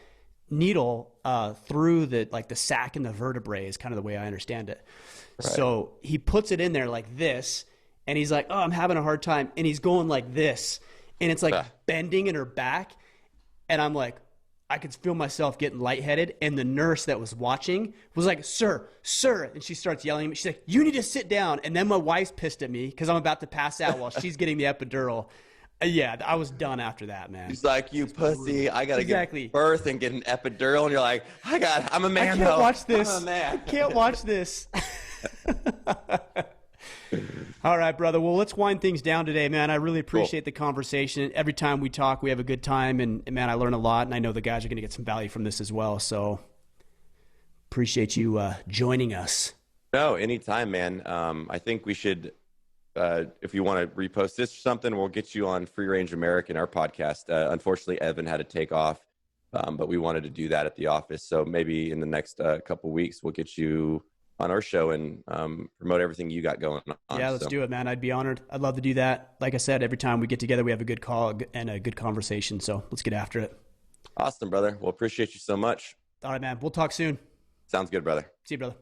needle through the sac and the vertebrae is kind of the way I understand it. Right. So he puts it in there like this, and he's like, "Oh, I'm having a hard time," and he's going like this, and it's like bending in her back, and I'm like, I could feel myself getting lightheaded, and the nurse that was watching was like, sir, and she starts yelling at me. She's like, "You need to sit down." And then my wife's pissed at me because I'm about to pass out while she's getting the epidural. Yeah, I was done after that, man. He's like, you pussy, I gotta Exactly. give birth and get an epidural, and you're like, I'm a man. I can't watch this. I'm a man. I can't watch this. All right, brother. Well, let's wind things down today, man. I really appreciate the conversation. Every time we talk, we have a good time, and man, I learn a lot, and I know the guys are going to get some value from this as well. So appreciate you joining us. No, anytime, man. I think we should if you want to repost this or something, we'll get you on Free Range American, our podcast. Unfortunately, Evan had to take off, but we wanted to do that at the office. So maybe in the next couple weeks, we'll get you on our show and promote everything you got going on. Yeah, let's do it, man. I'd be honored. I'd love to do that. Like I said, every time we get together, we have a good call and a good conversation. So let's get after it. Awesome, brother. Well, appreciate you so much. All right, man. We'll talk soon. Sounds good, brother. See you, brother.